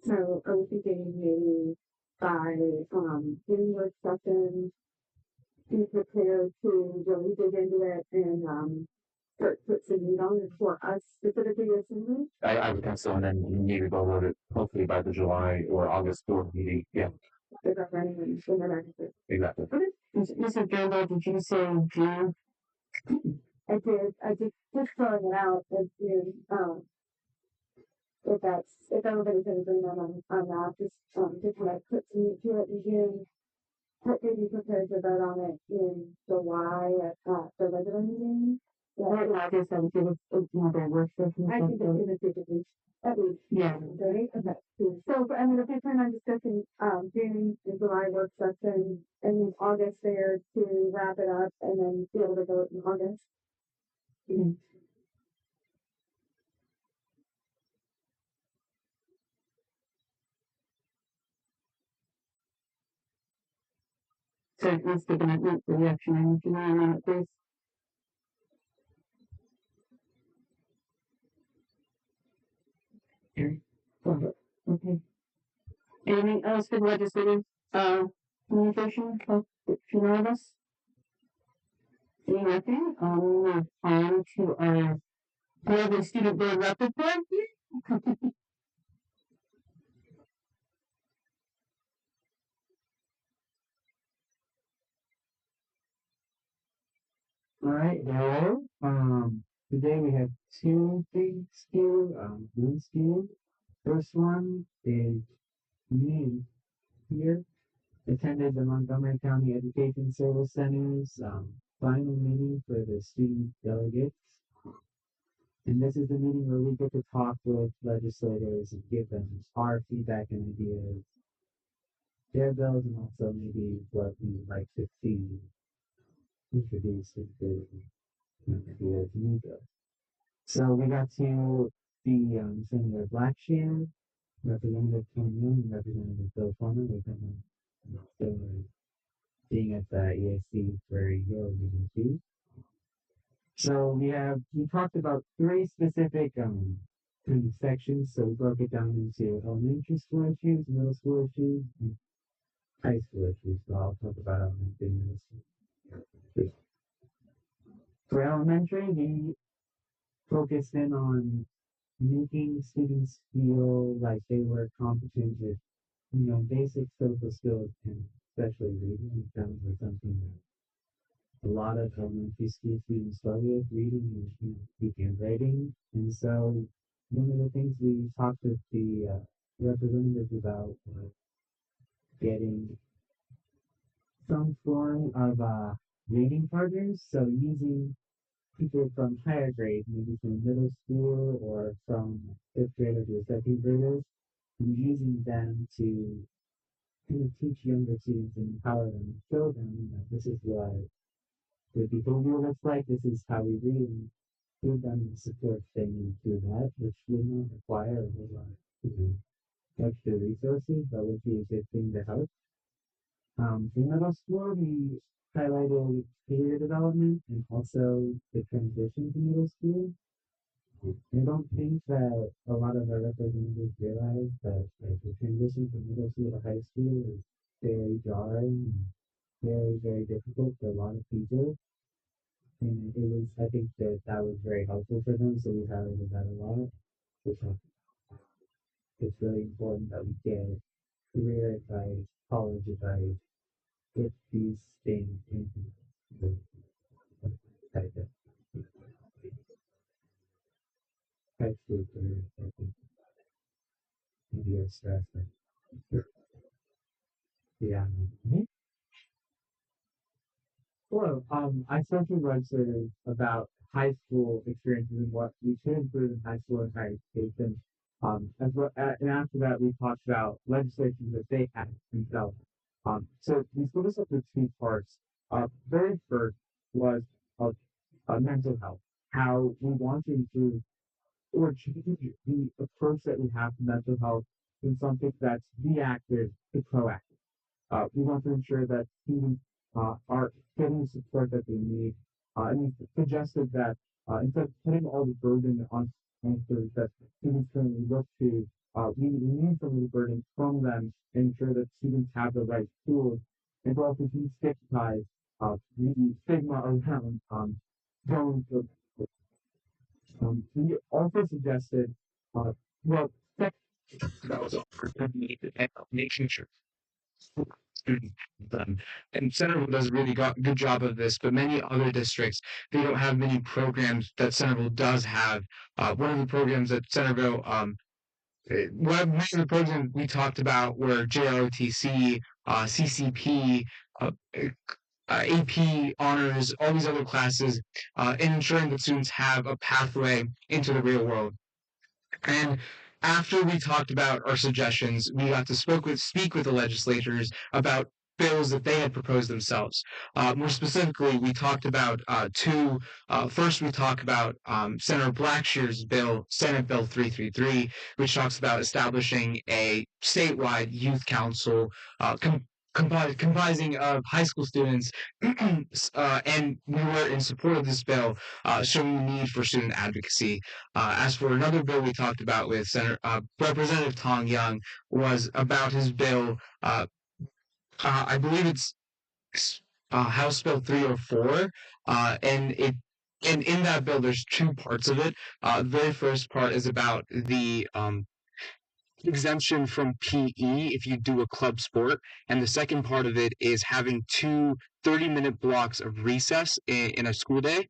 So I was thinking maybe by doing work sessions, be prepared to really dig into it and put some meat on it for us specifically assembly. I would think so, and then you need to go over it hopefully by the July or August board meeting. Yeah. Exactly. Mr. Gamble, did you say June? I did. I just throwing it out as June. If everybody's in agreement on that, just kind of put some meat to it in June. Be prepared to vote on it in July at the regular meeting. Yeah, I guess I would give it another work session. I think it's going to at least. Yeah. Right? Okay. So, I mean, if we plan on discussing June and July work session, and then August there to wrap it up, and then be able to vote in August. Mm-hmm. So let's take a minute for the action item tonight, please. Okay. Anything else for legislative communication? One of us? Seeing nothing, I'll move on to our global student board rep report. All right, hello. Today we have two things here, news here. First one is me. year. Attended the Montgomery County Education Service Center's final meeting for the student delegates. And this is the meeting where we get to talk with legislators and give them our feedback and ideas, their bills, and also maybe what we would like to see introduced into the ideas new bills. So we got to the Senator Blackshear, Representative Tom Young, and Representative Bill Farmer with them still being at the EAC for your meeting too. So we talked about three specific kind of sections. So we broke it down into elementary school issues, middle school issues, and high school issues. So I'll talk about elementary and middle school. For elementary, we focused in on making students feel like they were competent with, basic social skills and especially reading. We found was something that a lot of elementary school students struggle with reading and speaking and writing. And so one of the things we talked with the representatives about was getting some form of reading partners. So using people from higher grades, maybe from middle school or from fifth graders or second graders, and using them to kind of teach younger students and empower them and show them that this is what the behavior looks like, this is how we read, and give them the support they need through that, which would not require a whole lot of extra resources, but would be a good thing to help. In middle school, we highlighted career development and also the transition to middle school. I don't think that a lot of our representatives realize that the transition from middle school to high school is very jarring and very, very difficult for a lot of people. And I think that was very helpful for them, so we highlighted that a lot. It's really important that we get career advice, college advice, with these things into the type of high school career, I think maybe you're stressed. Yeah. Hello. I spoke to legislators about high school experiences and what we should improve in high school and higher education. And after that, we talked about legislation that they had themselves. So we split this up into two parts. Very first was mental health, how we want to improve or change the approach that we have to mental health from something that's reactive to proactive. We want to ensure that students are getting the support that they need. And we suggested that instead of putting all the burden on sponsors that students currently look to, we need some of the burden from them and ensure that students have the right tools and to also destigmatize the stigma around going to. We also suggested, well, that was all for making sure students and Centerville does a really good job of this, but many other districts, they don't have many programs that Centerville does have. One of the programs that Centerville, many of the programs we talked about were JROTC, CCP, AP honors, all these other classes, and ensuring that students have a pathway into the real world. And after we talked about our suggestions, we got to speak with the legislators about bills that they had proposed themselves. More specifically, we talked about two. First, we talked about Senator Blackshear's bill, Senate Bill 333, which talks about establishing a statewide youth council comprising of high school students, and we were in support of this bill, showing the need for student advocacy. As for another bill we talked about with Representative Tom Young was about his bill. I believe it's House Bill 304, and in that bill there's two parts of it. The very first part is about the exemption from PE if you do a club sport. And the second part of it is having 30-minute blocks of recess in a school day.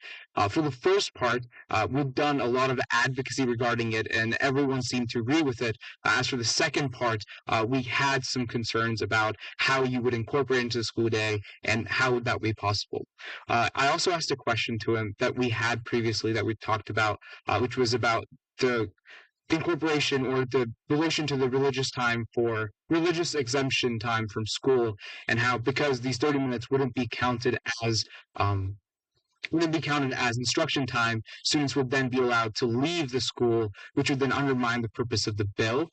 For the first part, we've done a lot of advocacy regarding it, and everyone seemed to agree with it. As for the second part, we had some concerns about how you would incorporate it into the school day and how would that be possible. I also asked a question to him that we had previously that we talked about, which was about the incorporation or the relation to the religious time for religious exemption time from school, and how because these 30 minutes wouldn't be counted as instruction time, students would then be allowed to leave the school, which would then undermine the purpose of the bill.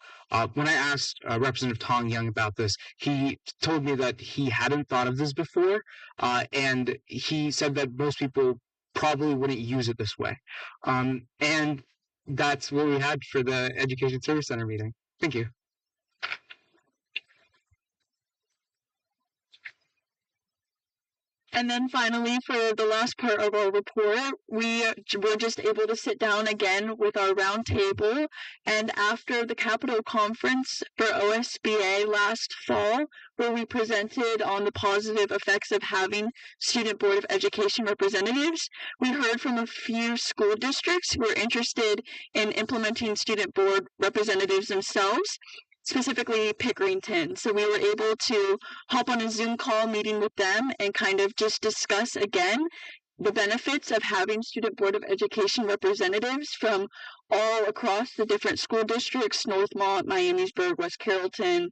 When I asked Representative Tong Young about this, he told me that he hadn't thought of this before, and he said that most people probably wouldn't use it this way. And that's what we had for the Education Service Center meeting. Thank you. And then finally, for the last part of our report, we were just able to sit down again with our round table. And after the Capitol Conference for OSBA last fall, where we presented on the positive effects of having Student Board of Education representatives, we heard from a few school districts who were interested in implementing student board representatives themselves, specifically Pickerington. So we were able to hop on a Zoom call meeting with them and kind of just discuss again the benefits of having Student Board of Education representatives from all across the different school districts, Northmont, Miamisburg, West Carrollton.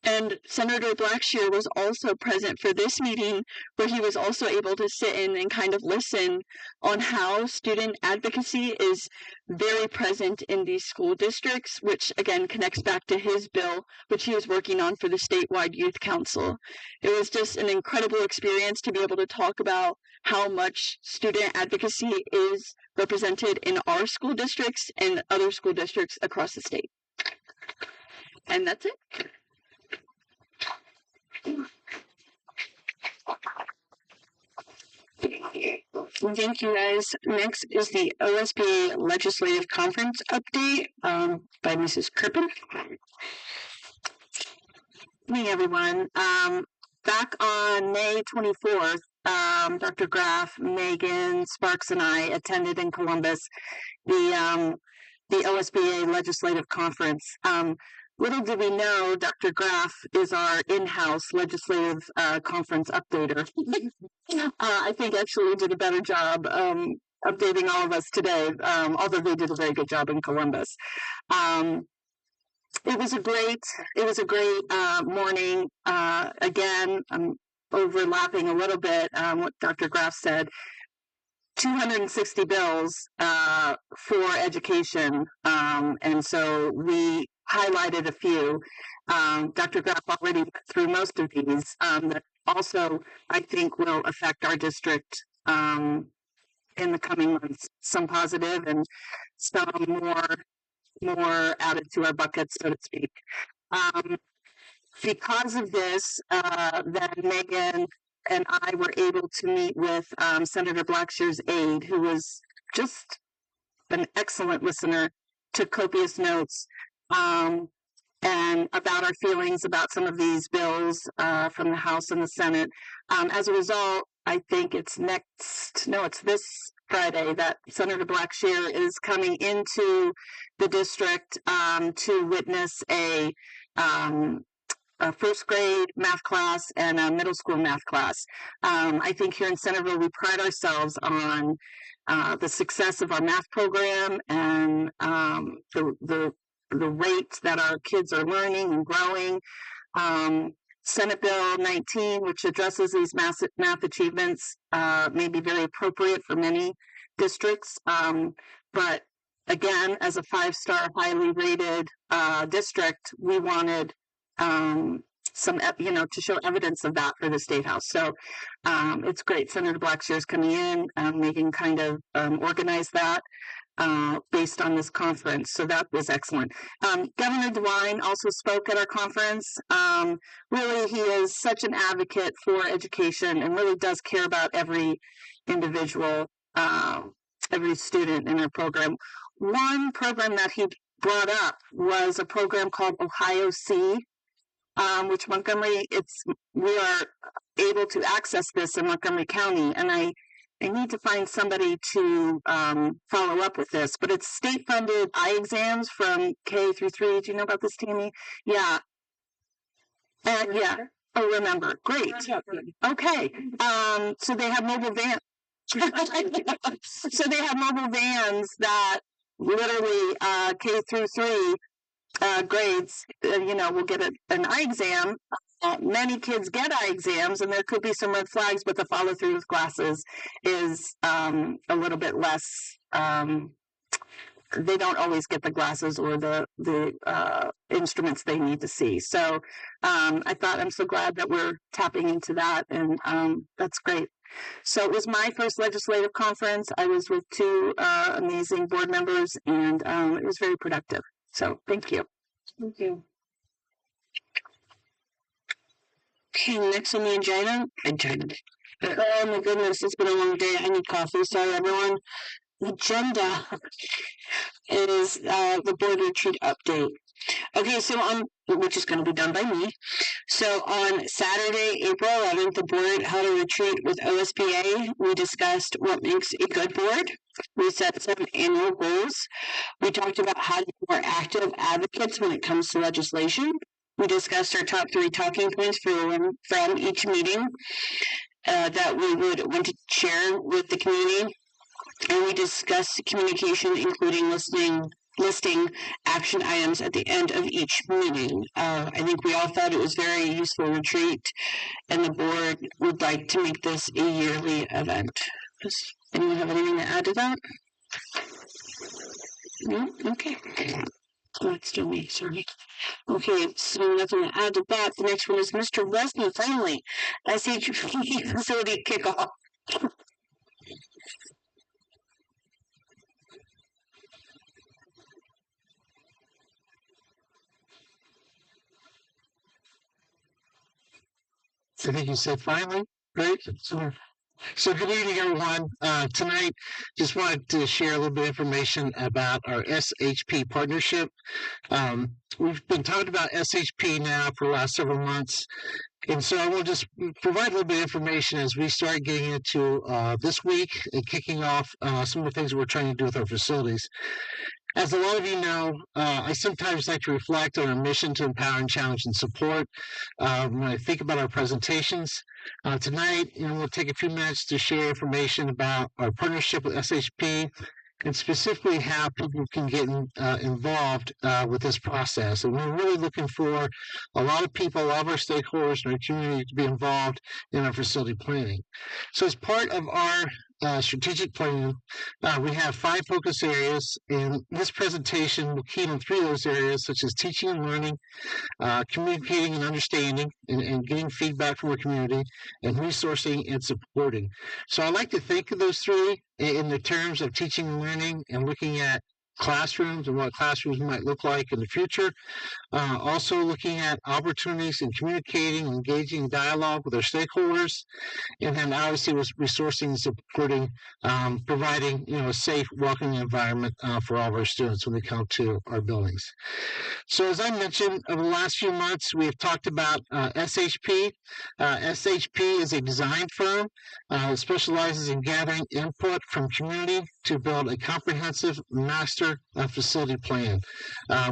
And Senator Blackshear was also present for this meeting, where he was also able to sit in and kind of listen on how student advocacy is very present in these school districts, which again connects back to his bill, which he was working on for the statewide youth council. It was just an incredible experience to be able to talk about how much student advocacy is represented in our school districts and other school districts across the state. And that's it. Thank you, guys. Next is the OSBA Legislative Conference update by Mrs. Crippen. Good evening, everyone. Back on May 24th, Dr. Graff, Megan, Sparks, and I attended in Columbus the OSBA Legislative Conference. Little did we know, Dr. Graff is our in-house legislative conference updater. I think actually we did a better job updating all of us today, although they did a very good job in Columbus. It was a great morning. Again, I'm overlapping a little bit what Dr. Graff said. 260 bills for education, and so we highlighted a few. Dr. Graff already went through most of these that also I think will affect our district in the coming months. Some positive and some more added to our bucket, so to speak. Because of this, then Megan and I were able to meet with Senator Blackshear's aide, who was just an excellent listener, took copious notes, and about our feelings about some of these bills from the House and the Senate. As a result, I think it's this Friday that Senator Blackshear is coming into the district to witness a first grade math class and a middle school math class. I think here in Centerville, we pride ourselves on the success of our math program and the rate that our kids are learning and growing. Senate Bill 19, which addresses these math achievements, may be very appropriate for many districts. But again, as a 5-star, highly rated district, we wanted to show evidence of that for the State House. So it's great. Senator Blackshear is coming in, Megan kind of organized that based on this conference. So that was excellent. Governor DeWine also spoke at our conference. Really, he is such an advocate for education and really does care about every individual, every student in our program. One program that he brought up was a program called Ohio C, which Montgomery, we are able to access this in Montgomery County, and I need to find somebody to follow up with this, but it's state-funded eye exams from K through 3. Do you know about this, Tammy? Yeah. Yeah. Oh, remember. Great. Okay. So they have mobile vans. So they have mobile vans that literally K through 3 grades, will get an eye exam. Many kids get eye exams, and there could be some red flags, but the follow through with glasses is a little bit less. They don't always get the glasses or the instruments they need to see. So I thought, I'm so glad that we're tapping into that, and that's great. So it was my first legislative conference. I was with 2 amazing board members, and it was very productive. So thank you. Thank you. Okay, next on the agenda. Oh my goodness, it's been a long day. I need coffee. Sorry, everyone. Agenda is the board retreat update. Okay, so which is going to be done by me. So on Saturday, April 11th, the board held a retreat with OSBA. We discussed what makes a good board. We set some annual goals. We talked about how to be more active advocates when it comes to legislation. We discussed our top 3 talking points from each meeting that we would want to share with the community. And we discussed communication, including listing action items at the end of each meeting. I think we all thought it was a very useful retreat, and the board would like to make this a yearly event. Does anyone have anything to add to that? No? Okay. Oh, it's still me, sorry. Okay, so nothing to add to that. The next one is Mr. Wesney, finally. SHP facility kickoff. I think you said finally, right? So good evening, everyone. Tonight, just wanted to share a little bit of information about our SHP partnership. We've been talking about SHP now for the last several months. And so I will just provide a little bit of information as we start getting into this week and kicking off some of the things we're trying to do with our facilities. As a lot of you know, I sometimes like to reflect on our mission to empower and challenge and support when I think about our presentations. Tonight, we'll take a few minutes to share information about our partnership with SHP and specifically how people can get involved with this process. And we're really looking for a lot of people, a lot of our stakeholders in our community to be involved in our facility planning. So as part of our strategic plan, we have 5 focus areas, and this presentation will key on 3 of those areas, such as teaching and learning, communicating and understanding, and getting feedback from our community, and resourcing and supporting. So I like to think of those 3 in the terms of teaching and learning and looking at classrooms and what classrooms might look like in the future. Also looking at opportunities in communicating, engaging dialogue with our stakeholders, and then obviously with resourcing and supporting, providing a safe, welcoming environment for all of our students when they come to our buildings. So as I mentioned, over the last few months, we have talked about SHP. SHP is a design firm that specializes in gathering input from community to build a comprehensive master facility plan.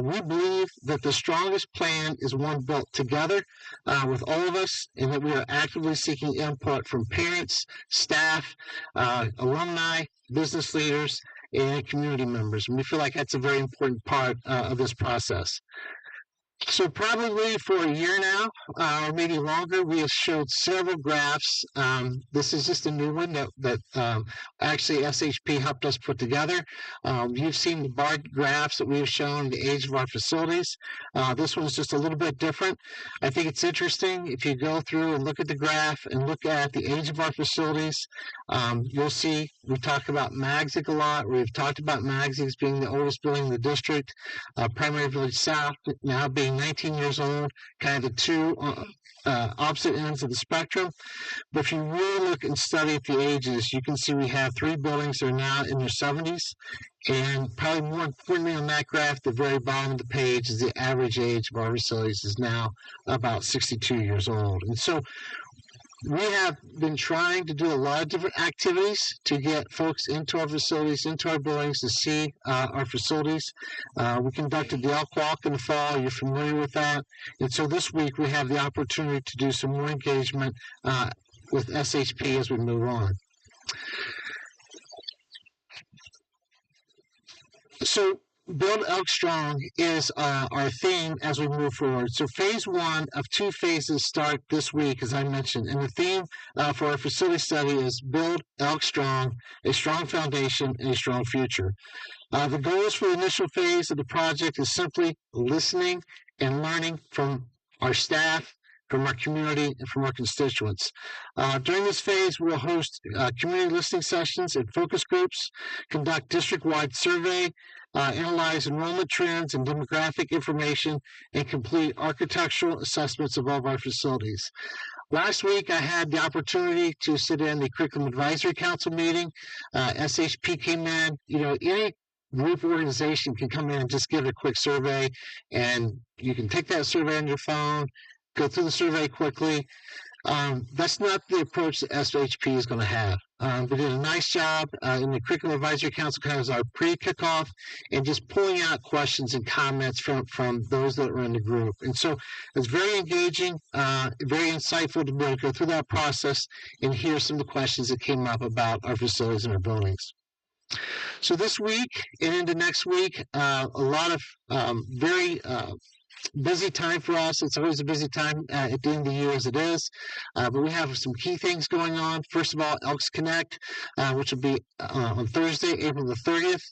We believe that the strongest plan is one built together with all of us, and that we are actively seeking input from parents, staff, alumni, business leaders, and community members. And we feel like that's a very important part of this process. So probably for a year now, or maybe longer, we have showed several graphs. This is just a new one that actually SHP helped us put together. You've seen the bar graphs that we've shown the age of our facilities. This one's just a little bit different. I think it's interesting if you go through and look at the graph and look at the age of our facilities. You'll see we talk about Magzig a lot. We've talked about Magzig being the oldest building in the district, Primary Village South now being being 19 years old, kind of the two opposite ends of the spectrum. But if you really look and study at the ages, you can see we have 3 buildings that are now in their 70s. And probably more importantly on that graph, the very bottom of the page is the average age of our facilities is now about 62 years old. And so we have been trying to do a lot of different activities to get folks into our facilities, into our buildings to see our facilities. We conducted the Elk Walk in the fall. You're familiar with that. And so this week we have the opportunity to do some more engagement with SHP as we move on. So Build Elk Strong is our theme as we move forward. So phase 1 of 2 phases start this week, as I mentioned. And the theme for our facility study is Build Elk Strong, a strong foundation and a strong future. The goals for the initial phase of the project is simply listening and learning from our staff, from our community, and from our constituents. During this phase, we'll host community listening sessions and focus groups, conduct district-wide survey, analyze enrollment trends and demographic information, and complete architectural assessments of all of our facilities. Last week, I had the opportunity to sit in the Curriculum Advisory Council meeting. SHP came in. Any group organization can come in and just give a quick survey, and you can take that survey on your phone, go through the survey quickly. That's not the approach that SHP is going to have. We did a nice job in the Curriculum Advisory Council, kind of as our pre-kickoff, and just pulling out questions and comments from those that were in the group. And so it's very engaging, very insightful to be able to go through that process and hear some of the questions that came up about our facilities and our buildings. So this week and into next week, a lot of very busy time for us. It's always a busy time at the end of the year as it is, but we have some key things going on. First of all, Elks Connect, which will be on Thursday, April the 30th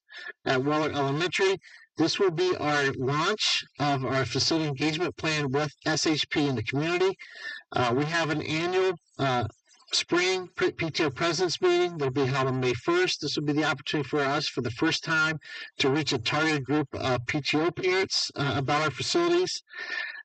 at Weller Elementary. This will be our launch of our facility engagement plan with SHP in the community. We have an annual spring PTO President's Meeting that will be held on May 1st. This will be the opportunity for us for the first time to reach a targeted group of PTO parents about our facilities.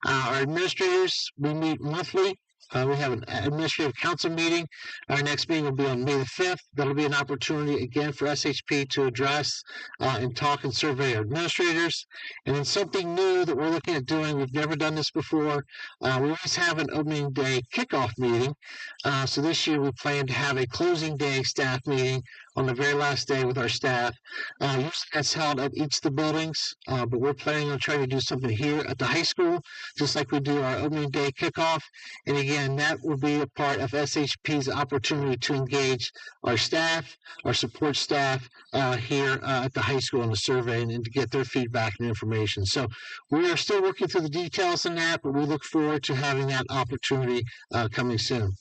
Our administrators, we meet monthly. We have an administrative council meeting. Our next meeting will be on May the 5th. That'll be an opportunity again for SHP to address and talk and survey our administrators. And then something new that we're looking at doing, we've never done this before, we always have an opening day kickoff meeting. So this year we plan to have a closing day staff meeting on the very last day with our staff. Usually that's held at each of the buildings, but we're planning on trying to do something here at the high school, just like we do our opening day kickoff. And again, that will be a part of SHP's opportunity to engage our staff, our support staff here at the high school on the survey and to get their feedback and information. So we are still working through the details on that, but we look forward to having that opportunity coming soon.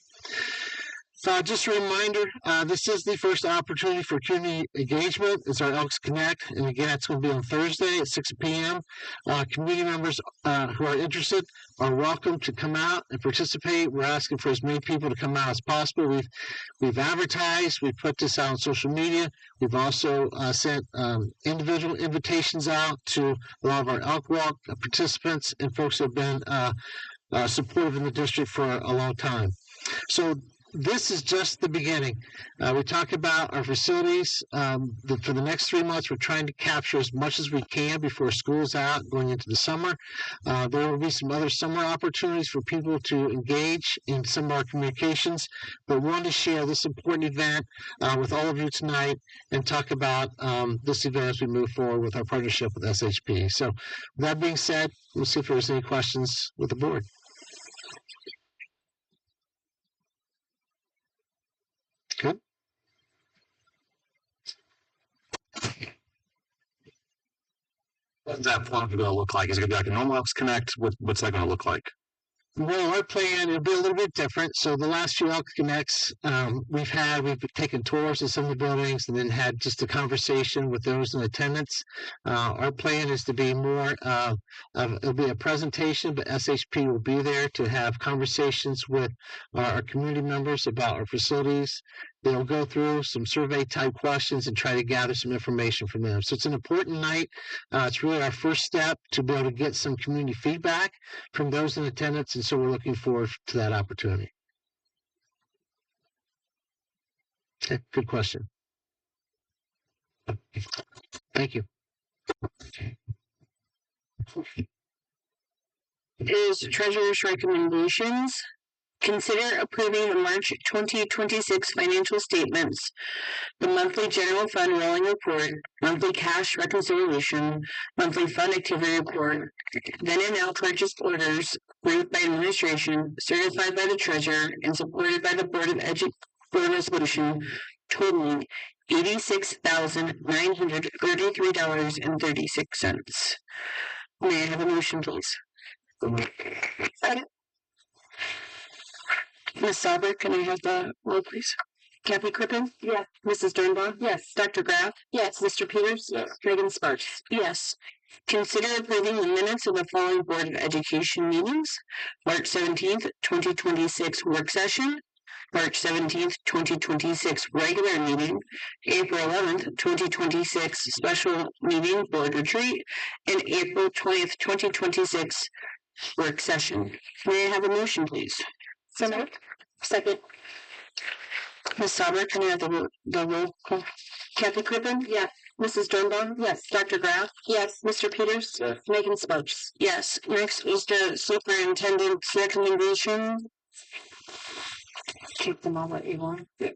Just a reminder, this is the first opportunity for community engagement. It's our Elks Connect, and again, it's going to be on Thursday at 6 p.m. Community members who are interested are welcome to come out and participate. We're asking for as many people to come out as possible. We've advertised. We've put this out on social media. We've also sent individual invitations out to a lot of our Elk Walk participants and folks who have been supportive in the district for a long time. So this is just the beginning. We talk about our facilities. For the next 3 months, we're trying to capture as much as we can before school's out going into the summer. There will be some other summer opportunities for people to engage in some of our communications, but we wanted to share this important event with all of you tonight and talk about this event as we move forward with our partnership with SHP. So with that being said, we'll see if there's any questions with the board. Good. What's that plan going to look like? Is it going to be like a normal Elks Connect? What's that going to look like? Well, our plan will be a little bit different. So the last few Elks Connects we've taken tours of some of the buildings and then had just a conversation with those in attendance. Our plan is to be more it'll be a presentation, but SHP will be there to have conversations with our community members about our facilities, They'll go through some survey type questions and try to gather some information from them. So it's an important night. It's really our first step to be able to get some community feedback from those in attendance. And so we're looking forward to that opportunity. Okay, good question. Thank you. Is treasurer's recommendations. Consider approving the March 2026 financial statements, the monthly general fund rolling report, monthly cash reconciliation, monthly fund activity report, then and now purchase orders approved by administration, certified by the treasurer, and supported by the Board of Resolution, totaling $86,933.36. May I have a motion, please? Second. Ms. Sauber, can I have the roll, please? Kathy Crippen? Yes. Mrs. Dernbaugh? Yes. Dr. Graff? Yes. Mr. Peters? Yes. Megan Sparks? Yes. Consider approving the minutes of the following Board of Education meetings. March 17th, 2026 work session. March 17th, 2026 regular meeting. April 11th, 2026 special meeting board retreat. And April 20th, 2026 work session. May I have a motion, please? So moved. Second. Ms. Sauber, can I have the roll call? Kathy Crippen? Yes. Mrs. Dernbaugh? Yes. Dr. Graff? Yes. Mr. Peters? Yes. Megan Sparks? Yes. Next is the superintendent's recommendation. Keep them all at A1. Yeah.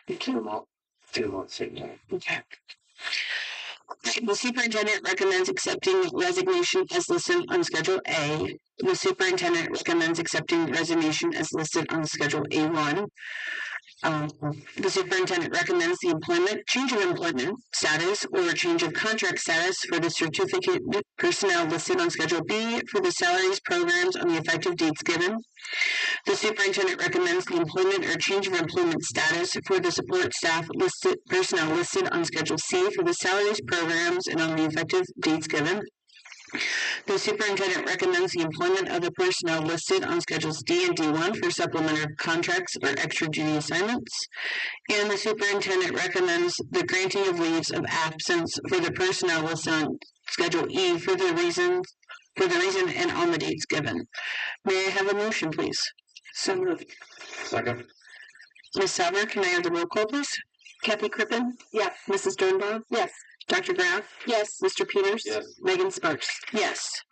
You keep them all. Do them all at the same time. Okay. The superintendent recommends accepting resignation as listed on Schedule A. The superintendent recommends accepting resignation as listed on Schedule A1. The superintendent recommends the change of employment status or change of contract status for the certificate personnel listed on Schedule B for the salaries programs on the effective dates given. The superintendent recommends the employment or change of employment status for the support staff personnel listed on Schedule C for the salaries programs and on the effective dates given. The superintendent recommends the employment of the personnel listed on Schedules D and D1 for supplementary contracts or extra duty assignments. And the superintendent recommends the granting of leaves of absence for the personnel listed on Schedule E for the reason and on the dates given. May I have a motion, please? So moved. Second. Ms. Sauber, can I have the roll call, please? Kathy Crippen? Yes. Mrs. Dernbaugh? Yes. Dr. Graff? Yes. Mr. Peters? Yes. Megan Sparks? Yes.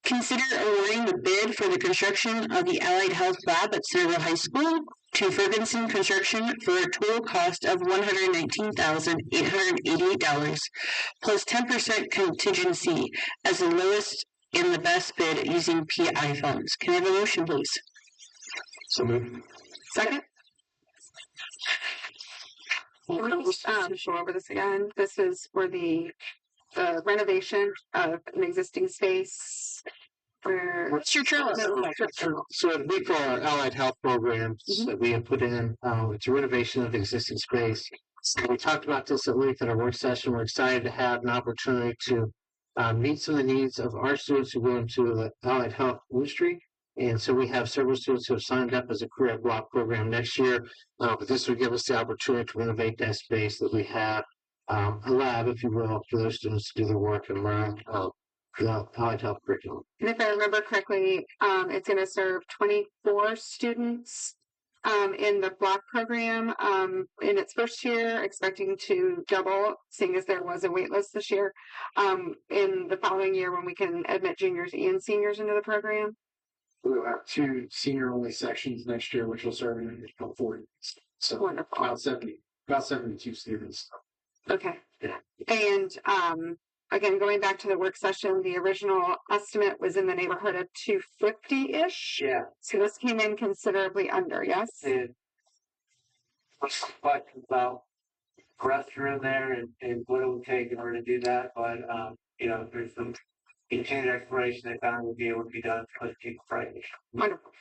Consider awarding the bid for the construction of the Allied Health Lab at Centerville High School to Ferguson Construction for a total cost of $119,888 plus 10% contingency as the lowest and the best bid using PI funds. Can I have a motion, please? So moved. Second. Can we just go over this again? This is for the renovation of an existing space. What's your trailer? So we call our allied health programs that we have put in. It's a renovation of existing space. So we talked about this at length in our work session. We're excited to have an opportunity to meet some of the needs of our students who go into the allied health industry. And so we have several students who have signed up as a career block program next year. But this would give us the opportunity to renovate that space that we have, a lab, if you will, for those students to do their work and learn the allied health curriculum. And if I remember correctly, it's going to serve 24 students in the block program in its first year, expecting to double, seeing as there was a wait list this year, in the following year when we can admit juniors and seniors into the program. We'll have 2 senior-only sections next year, which will serve an additional 40. So Wonderful. about 72 students. Okay. And again, going back to the work session, the original estimate was in the neighborhood of 250-ish. Yeah. So this came in considerably under, yes? And but about breath in there and what it would take in order to do that. But there's some continued exploration they found would be able to be done for the cheap price. Wonderful.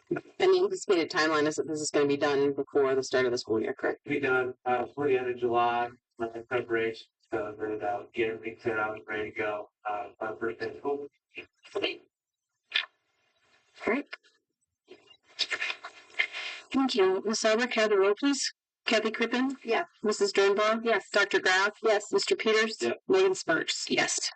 And the anticipated timeline is that this is going to be done before the start of the school year, correct? Be done before the end of July in preparation so that get everything set out and ready to go by the first day of school. Great. Thank you. Ms. Sauber, can I have the roll, please? Kathy Crippen? Yes. Mrs. Dernbaugh? Yes. Dr. Graf? Yes. Mr. Peters? Yep. Megan Sparks? Yes.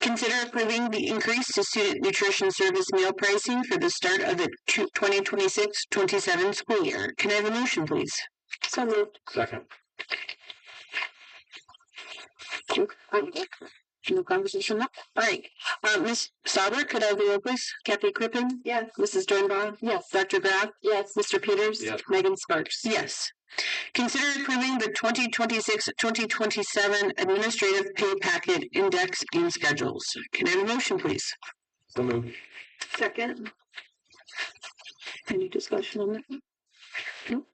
Consider approving the increase to student nutrition service meal pricing for the start of the 2026-27 school year. Can I have a motion, please? So moved. Second. No conversation? No. All right. Ms. Sauber, could I have the roll, please? Kathy Crippen? Yes. Mrs. Dernbaugh? Yes. Dr. Graf? Yes. Mr. Peters? Yes. Megan Sparks? Yes. Consider approving the 2026-2027 administrative pay packet index and schedules. Can I have a motion, please? So moved. Second. Any discussion on that? No.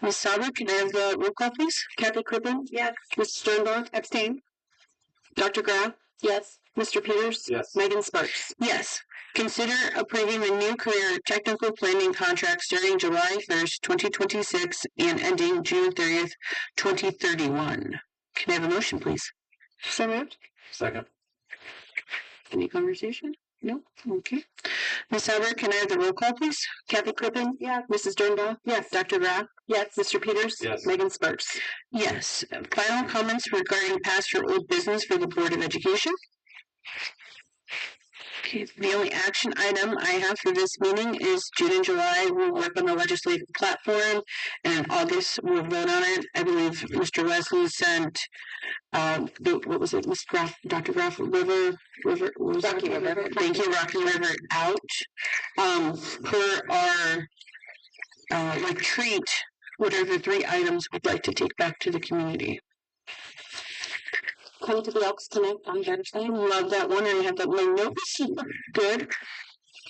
Ms. Sauber, can I have the roll call, please? Kathy Crippen? Yes. Mrs. Sternbach? Abstain. Dr. Graf? Yes. Mr. Peters? Yes. Megan Sparks? Yes. Consider approving the new career technical planning contract starting July 1st, 2026 and ending June 30th, 2031. Can I have a motion, please? So moved. Second. Any conversation? No? Okay. Ms. Sauber, can I have the roll call, please? Kathy Crippen? Yes. Mrs. Dernbaugh? Yes. Dr. Graf? Yes. Mr. Peters? Yes. Megan Sparks? Yes. Final comments regarding past or old business for the Board of Education? Okay, the only action item I have for this meeting is June and July. We'll work on the legislative platform, and in August we'll vote on it. I believe Mr. Wesley sent, what was it, Ms. Graf, Dr. Graf, River, what was Rocky River. Thank you, Rocky River out. Per our retreat, what are the 3 items we'd like to take back to the community? Come to the Elks tonight on Thursday. Love that one, and I have that my notes. Good.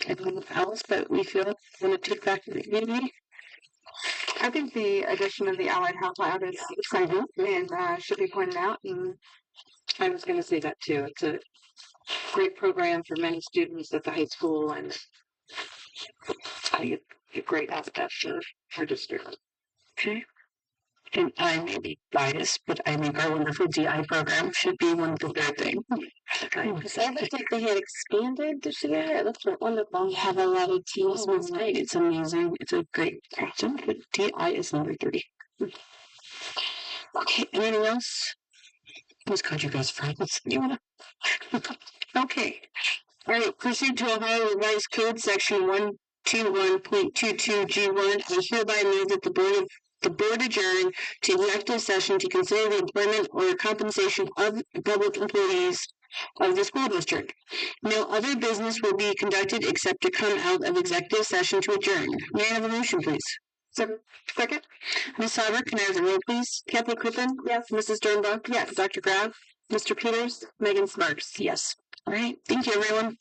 I don't know else, but we feel want to take back to the community. I think the addition of the Allied Health Lab is exciting and should be pointed out. And I was going to say that too. It's a great program for many students at the high school, and I think it's a great asset for our district. Okay. And I may be biased, but I think our wonderful DI program should be one of the third things. because I looked like they had expanded this year. It looked wonderful. We have a lot of teams. It's amazing. It's a great program, but DI is number 3. Okay, anything else? Who's called you guys friends? You wanna? Okay. All right. Pursuant to Ohio Revised Code Section 121.22G1, I hereby move that the board adjourn to executive session to consider the employment or compensation of public employees of the school district. No other business will be conducted except to come out of executive session to adjourn. May I have a motion, please? Second. Ms. Sauber, can I have the roll, please? Kathy Crippen? Yes. Mrs. Dernbach? Yes. Dr. Graf? Mr. Peters? Megan Sparks? Yes. All right. Thank you, everyone.